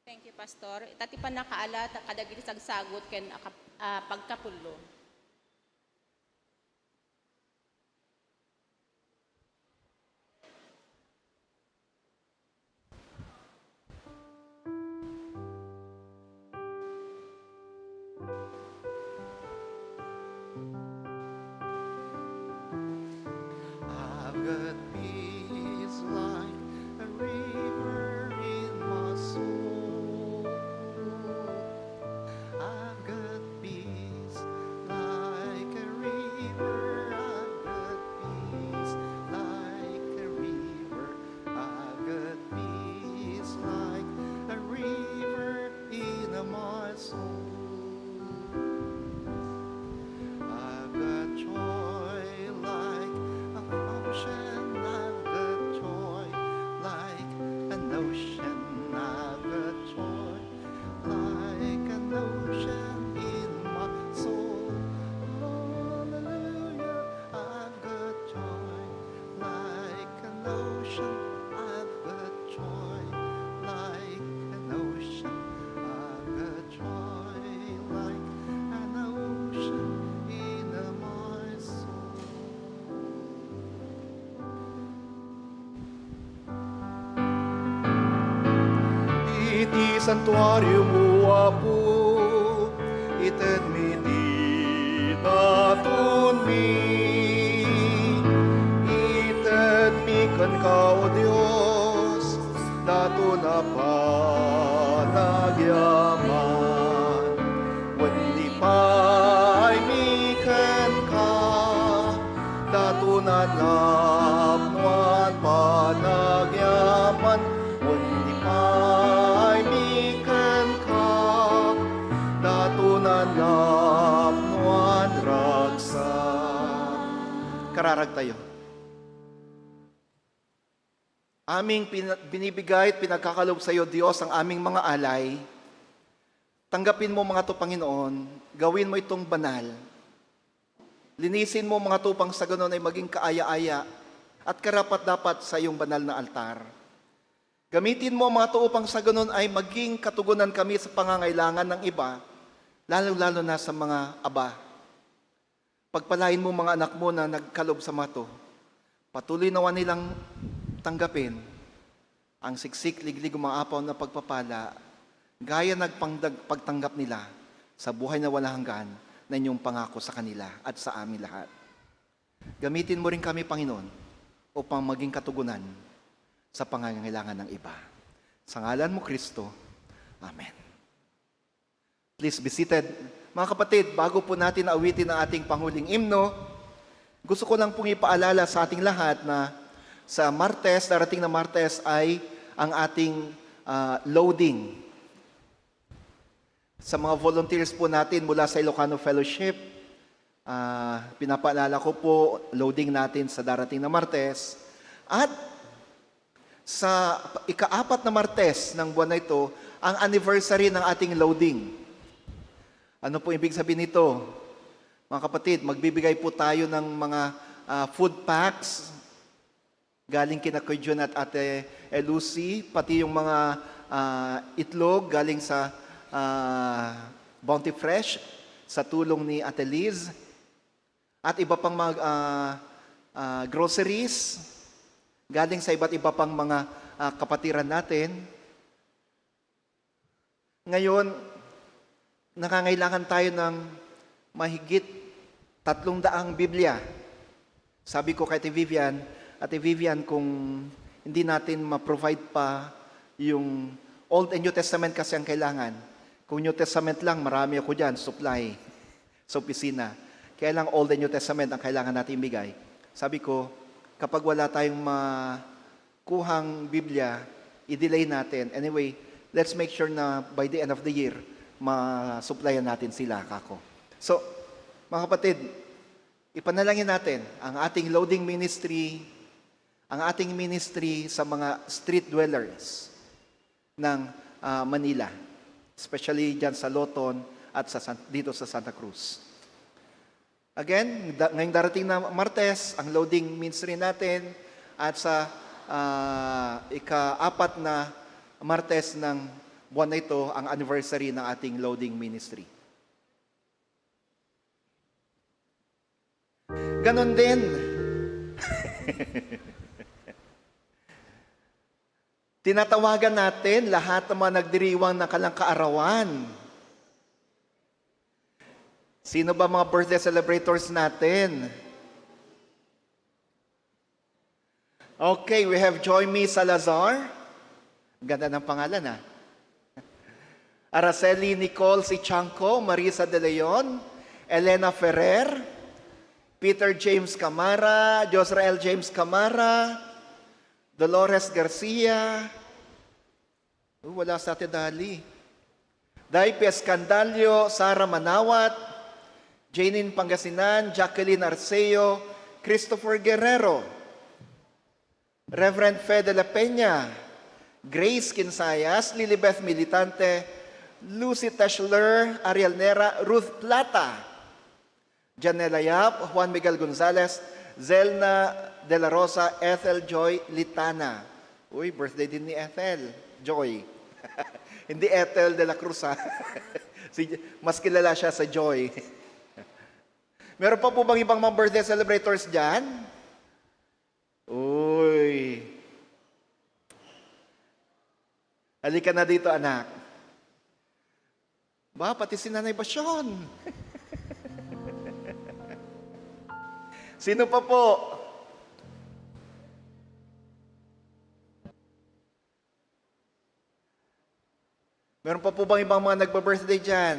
Thank you, Pastor. Tati pa nakaalat, kadagiti sagsagot ken pagkapulo. I've got peace like a river in my soul. I've got peace like a river. I've got peace like a river. I've got peace like a river in my soul. I've got joy like a fountain. I've got joy like an ocean. I've got joy like an ocean in my soul. Hallelujah. I've got joy like an ocean. I've got joy like an ocean. I've got joy like an ocean in my soul. Iti santuario mo, Apo, ited mi di datun mi. Ited mi kan ka, O Diyos, datun na panagyaman. Wandi pa'y mi kan ka, datun na napnuan panagyaman. Wandi pa'y mi kan ka, datun na napnuan ragsa. Kararag tayo. Aming binibigay at pinagkakalob sa iyo, Diyos, ang aming mga alay. Tanggapin mo mga to, Panginoon. Gawin mo itong banal. Linisin mo mga tupang sa ganon ay maging kaaya-aya at karapat-dapat sa iyong banal na altar. Gamitin mo mga to upang sa ganon ay maging katugunan kami sa pangangailangan ng iba, lalo-lalo na sa mga aba. Pagpalain mo mga anak mo na nagkalob sa mga to. Patuloy nawa nilang tanggapin ang siksik, liglig, umaapaw na pagpapala, gaya pagtanggap nila sa buhay na walang hanggan na inyong pangako sa kanila at sa amin lahat. Gamitin mo rin kami, Panginoon, upang maging katugunan sa pangangailangan ng iba. Sa ngalan mo, Kristo. Amen. Please be seated. Mga kapatid, bago po natin awitin ang ating panghuling himno, gusto ko lang pong ipaalala sa ating lahat na sa Martes, darating na Martes, ay ang ating loading. Sa mga volunteers po natin mula sa Ilocano Fellowship, pinapaalala ko po, loading natin sa darating na Martes. At sa ika-4 na Martes ng buwan na ito, ang anniversary ng ating loading. Ano po ibig sabihin nito? Mga kapatid, magbibigay po tayo ng mga food packs galing kina Kuya Jun at Ate Lucy, pati yung mga itlog galing sa Bounty Fresh sa tulong ni Ate Liz at iba pang mga groceries galing sa iba't iba pang mga kapatiran natin. Ngayon, nakangailangan tayo ng mahigit 300 Biblia. Sabi ko kay Ate Vivian, kung hindi natin ma-provide pa yung Old and New Testament kasi ang kailangan. Kung New Testament lang, marami ako dyan, supply sa opisina. Kaya lang Old and New Testament ang kailangan natin ibigay. Sabi ko, kapag wala tayong makuhang Biblia, i-delay natin. Anyway, let's make sure na by the end of the year, ma-supplyan natin sila, kako. So, mga kapatid, ipanalangin natin ang ating loading ministry, ang ating ministry sa mga street dwellers ng Manila, especially dyan sa Loton at dito sa Santa Cruz. Again, ngayong darating na Martes, ang loading ministry natin at sa ika-4 na Martes ng buwan na ito, ang anniversary ng ating loading ministry. Ganon din. Tinatawagan natin lahat ng mga nagdiriwang ng kalangkaarawan. Sino ba mga birthday celebrators natin? Okay, we have Joyme Salazar. Ganda ng pangalan, ha? Araceli Nicole Sichanco, Marisa De Leon, Elena Ferrer, Peter James Camara, Josrael James Camara, Dolores Garcia, wala sa atin dali. Daipe Escandalio, Sara Manawat, Janine Pangasinan, Jacqueline Arceo, Christopher Guerrero, Reverend Fede La Peña, Grace Kinsayas, Lilibeth Militante, Lucy Teschler, Ariel Nera, Ruth Plata, Janela Yap, Juan Miguel Gonzalez, Zelna De La Rosa, Ethel Joy Litana. Uy, birthday din ni Ethel Joy. Hindi Ethel De La Cruz, ha? Mas kilala siya sa Joy. Meron pa po bang ibang mga birthday celebrators dyan? Uy. Halika na dito, anak. Ba, pati si Nanay Basyon. Sino pa po? Meron pa po bang ibang mga nagpa-birthday dyan?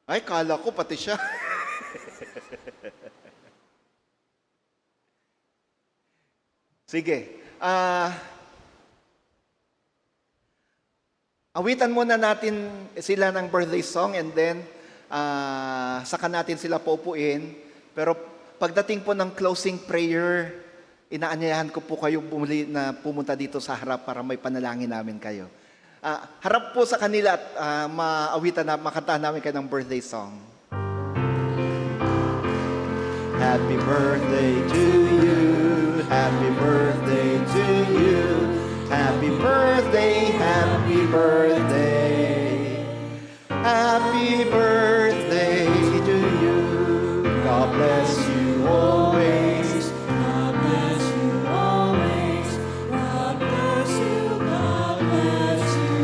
Ay, kala ko pati siya. Sige. Awitan muna natin sila ng birthday song and then saka natin sila paupuin. Pero pagdating po ng closing prayer, inaanyayahan ko po kayo pumunta dito sa harap para may panalangin namin kayo. Harap po sa kanila at makantahan namin kayo ng birthday song. Happy birthday to you, happy birthday to you, happy birthday, happy birthday, happy birthday to you. God bless you always, God bless you always, God bless you, God bless you,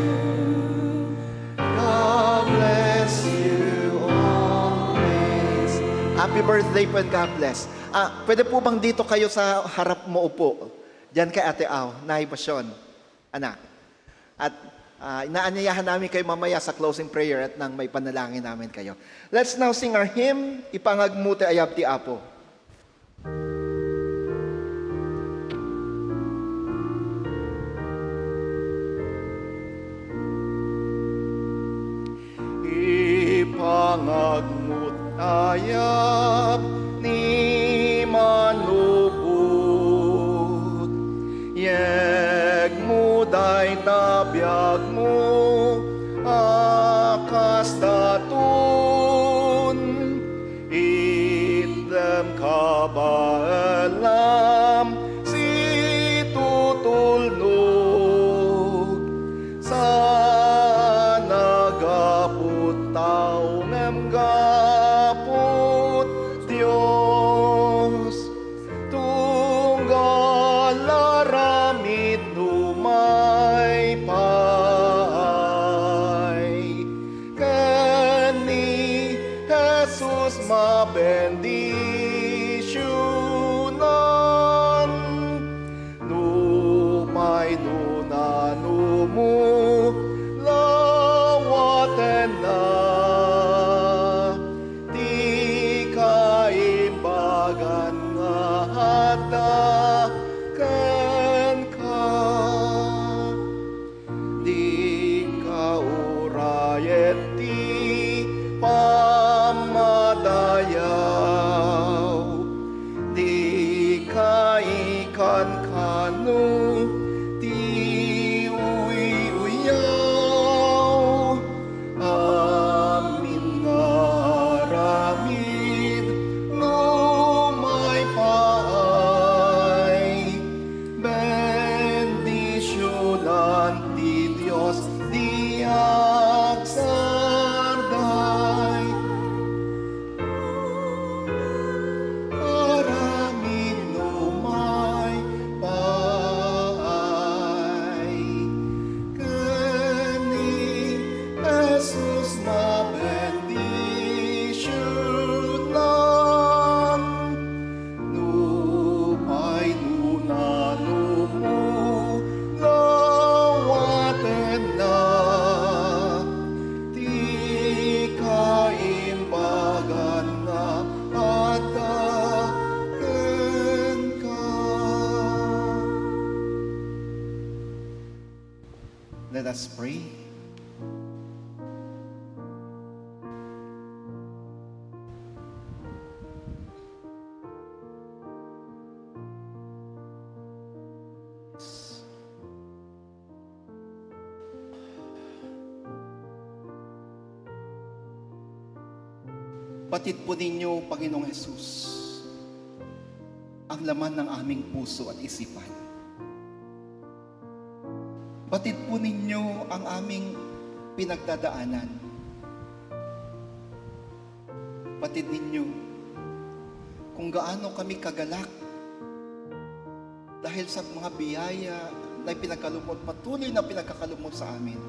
God bless you always. Happy birthday po and God bless. Pwede po bang dito kayo sa harap mo upo? Diyan kay Ate Au, Nay Basyon, anak. At inaanyayahan namin kayo mamaya sa closing prayer at nang may panalangin namin kayo. Let's now sing our hymn, Ipangagmuti Ayab ti Apo. pangagmutayab ni manubot. Yeg mo day tabiyag mo, akas datun, itlem kabaalam, si tutulnog, sa nagaput tao ngem gaput Diyos, tunggal laramid numay pay, kani Jesus mabendisyonan, numay nunano mo, lawaten na, di kaimbagan nga hatakan ka, di kaurayet di pamadayaw, di kaikan kanu, di uyaw, amin nga ramid, numay paay, bendisyonan ti Diyos, di agsarday, aramid numay paay, kani Jesus mabendisyonan, numay nunano mo, lawaten na, di kaimbagan na hataken ka. Let us pray. Batid po ninyo, Panginoong Hesus, ang laman ng aming puso at isipan. Batid po ninyo ang aming pinagdadaanan. Batid ninyo kung gaano kami kagalak dahil sa mga biyaya na pinagkalumot, patuloy na pinagkakalumot sa amin.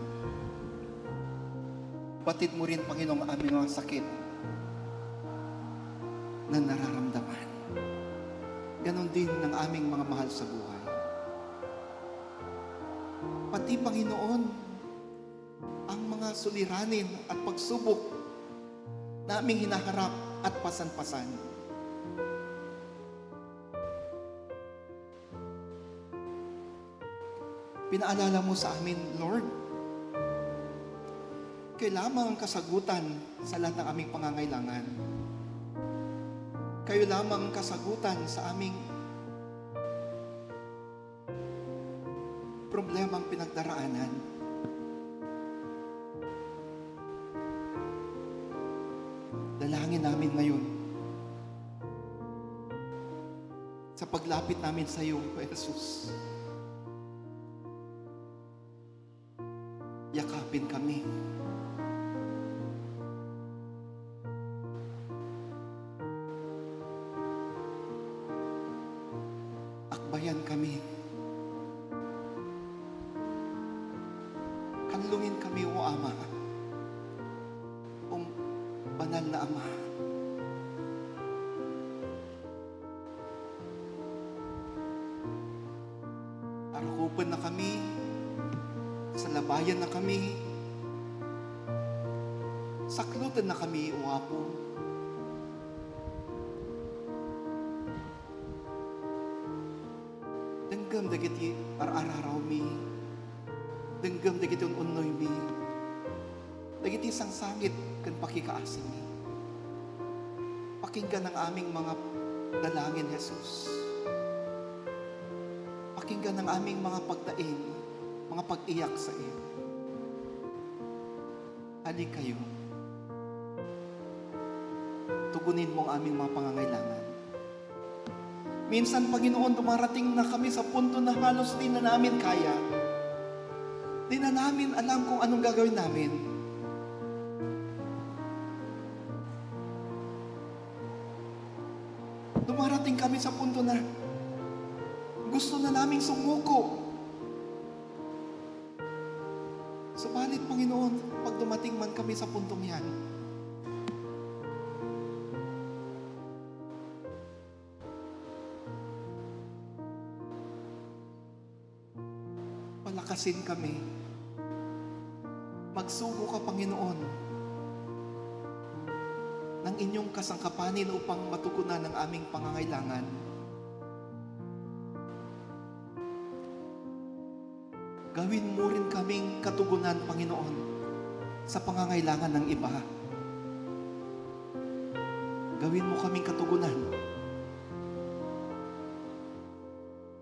Batid mo rin, Panginoong, ang aming mga sakit na nararamdaman. Ganon din ng aming mga mahal sa buhay. Pati, Panginoon, ang mga suliranin at pagsubok na aming hinaharap at pasan-pasan. Pinaalala mo sa amin, Lord, kayo lamang ang kasagutan sa lahat ng aming pangangailangan. Kayo lamang ang kasagutan sa aming problemang pinagdaraanan. Dalangin namin ngayon sa paglapit namin sa iyo, Jesus. Yakapin kami. Akbayan kami. Kanlungin kami, O Ama, O banal na Ama. Arakupan na kami, sa labayan na kami, saklutan na kami, O Apo. Denggam dagiti araraw mi, denggam dagiti unoy mi, dagiti sang sangit ken pakikaasing ni. Pakinggan ang aming mga dalangin, Jesus. Pakinggan ang aming mga pagdaing, mga pag-iyak sa iyo. Halik kayo. Tugunin mo ang aming mga pangangailangan. Minsan, Panginoon, dumarating na kami sa punto na halos di na namin kaya. Di na namin alam kung anong gagawin namin. Dumarating kami sa punto na gusto na naming sumuko. Subalit, Panginoon, pag dumating man kami sa puntong yan, palakasin kami. Magsugo ka, Panginoon, ng inyong kasangkapanin upang matugunan ang aming pangangailangan. Gawin mo rin kaming katugunan, Panginoon, sa pangangailangan ng iba. Gawin mo kaming katugunan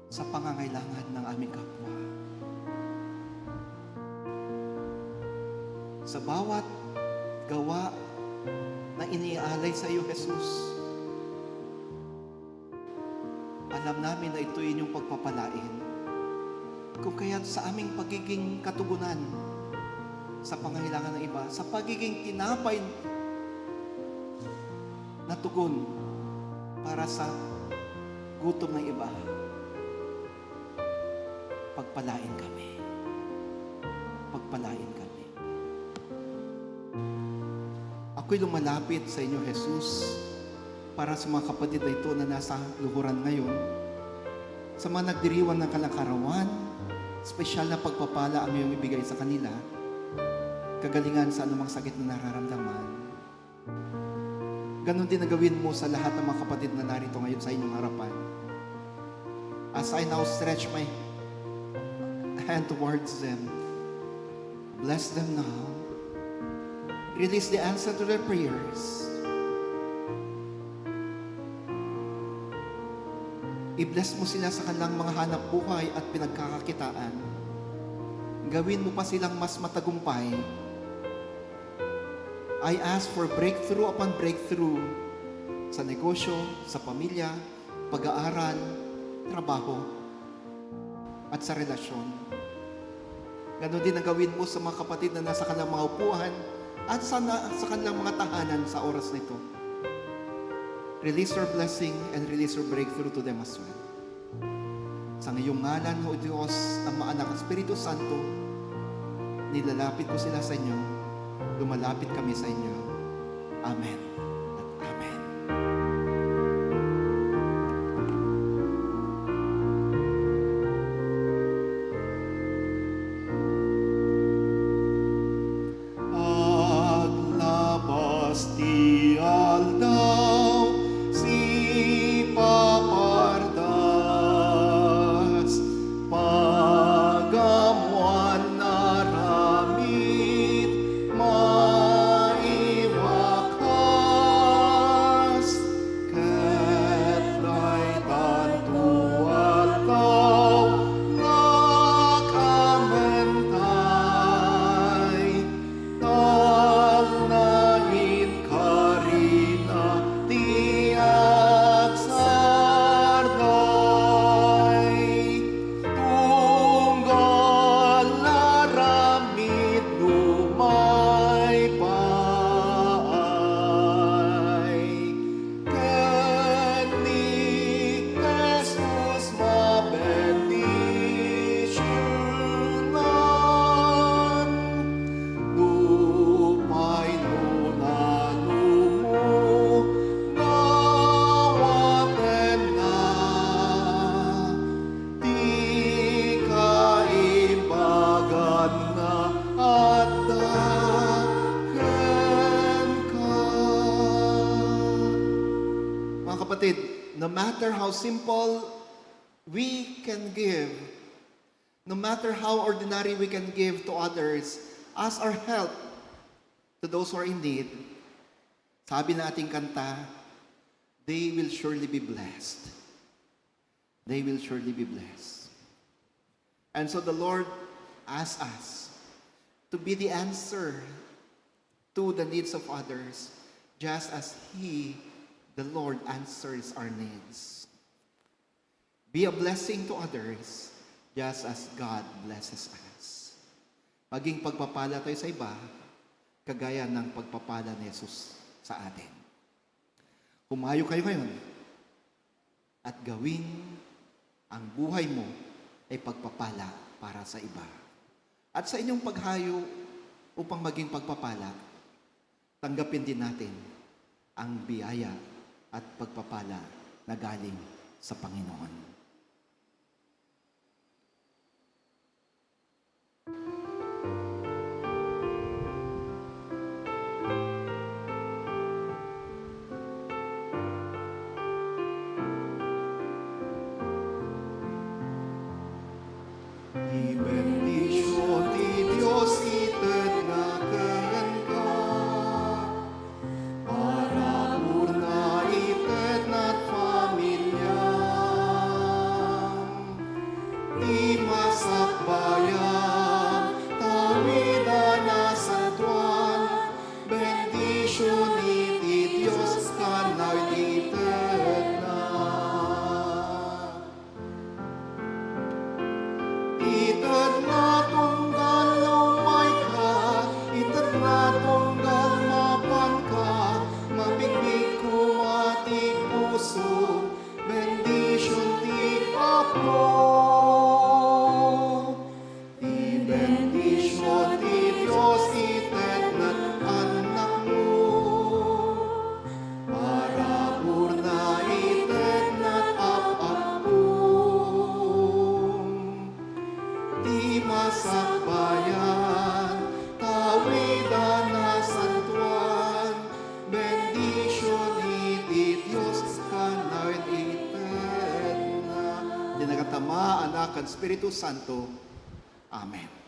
sa pangangailangan ng aming kapwa. Sa bawat gawa na iniaalay sa iyo, Jesus, alam namin na ito inyong pagpapalain. Kung kaya't sa aming pagiging katugunan sa pangangailangan ng iba, sa pagiging tinapay na tugon para sa gutom ng iba, pagpalain kami. Pagpalain kami. Ako'y lumalapit sa inyo, Jesus, para sa mga kapatid na ito na nasa luhuran ngayon, sa mga nagdiriwan ng kalakarawan, espesyal na pagpapala ang iyong ibigay sa kanila, kagalingan sa anumang sakit na nararamdaman. Ganon din na gawin mo sa lahat ng mga kapatid na narito ngayon sa inyong harapan. As I now stretch my hand towards them, bless them now. Release the answer to their prayers. I-bless mo sila sa kanilang mga hanap buhay at pinagkakakitaan. Gawin mo pa silang mas matagumpay. I ask for breakthrough upon breakthrough sa negosyo, sa pamilya, pag-aaral, trabaho, at sa relasyon. Ganon din ang gawin mo sa mga kapatid na nasa kanilang mga upuan at sa kanilang mga tahanan sa oras nito. Release your blessing and release your breakthrough to them as well. Sa ngayong ngalan, O Diyos, ng mga anak ng Espiritu Santo, nilalapit ko sila sa inyo, lumalapit kami sa inyo. Amen at Amen. Paglabas di aldaw, si papardas, pagamuan na ramit, maiwakas, ket daytan tuwaltaw, nakamentay, tal na inkarina, tiyak sarday, tunggal laramid lumay paay, ken ni Jesus mabendisyonan, lupay nunano mo, nawaten na, di kaibagan na at daken ka. Mga kapatid, no matter how simple we can give, no matter how ordinary we can give to others as our help, to those who are in need, sabi ng ating kanta, they will surely be blessed. They will surely be blessed. And so the Lord asks us to be the answer to the needs of others, just as He, the Lord, answers our needs. Be a blessing to others, just as God blesses us. Maging pagpapala tayo sa iba, kagaya ng pagpapala ni Jesus sa atin. Humayo kayo ngayon at gawin ang buhay mo ay pagpapala para sa iba. At sa inyong paghayo upang maging pagpapala, tanggapin din natin ang biyaya at pagpapala na galing sa Panginoon. Y bendición de Dios eterna keenka, para una eterna familia, di masakbayan, tawidan na santuan, bendición de Dios canal eterna. Eterna tunggal lumay ka, eterna tunggal mapan ka, mabigbig ko ating puso, bendition ti Apo. Di bendition ti Diyos eterna anak mo, para purna eterna di masakbayan, tawidan na santuan, bendition iti Diyos kanal eterna. Dinakatama, Anak, at Espiritu Santo. Amen.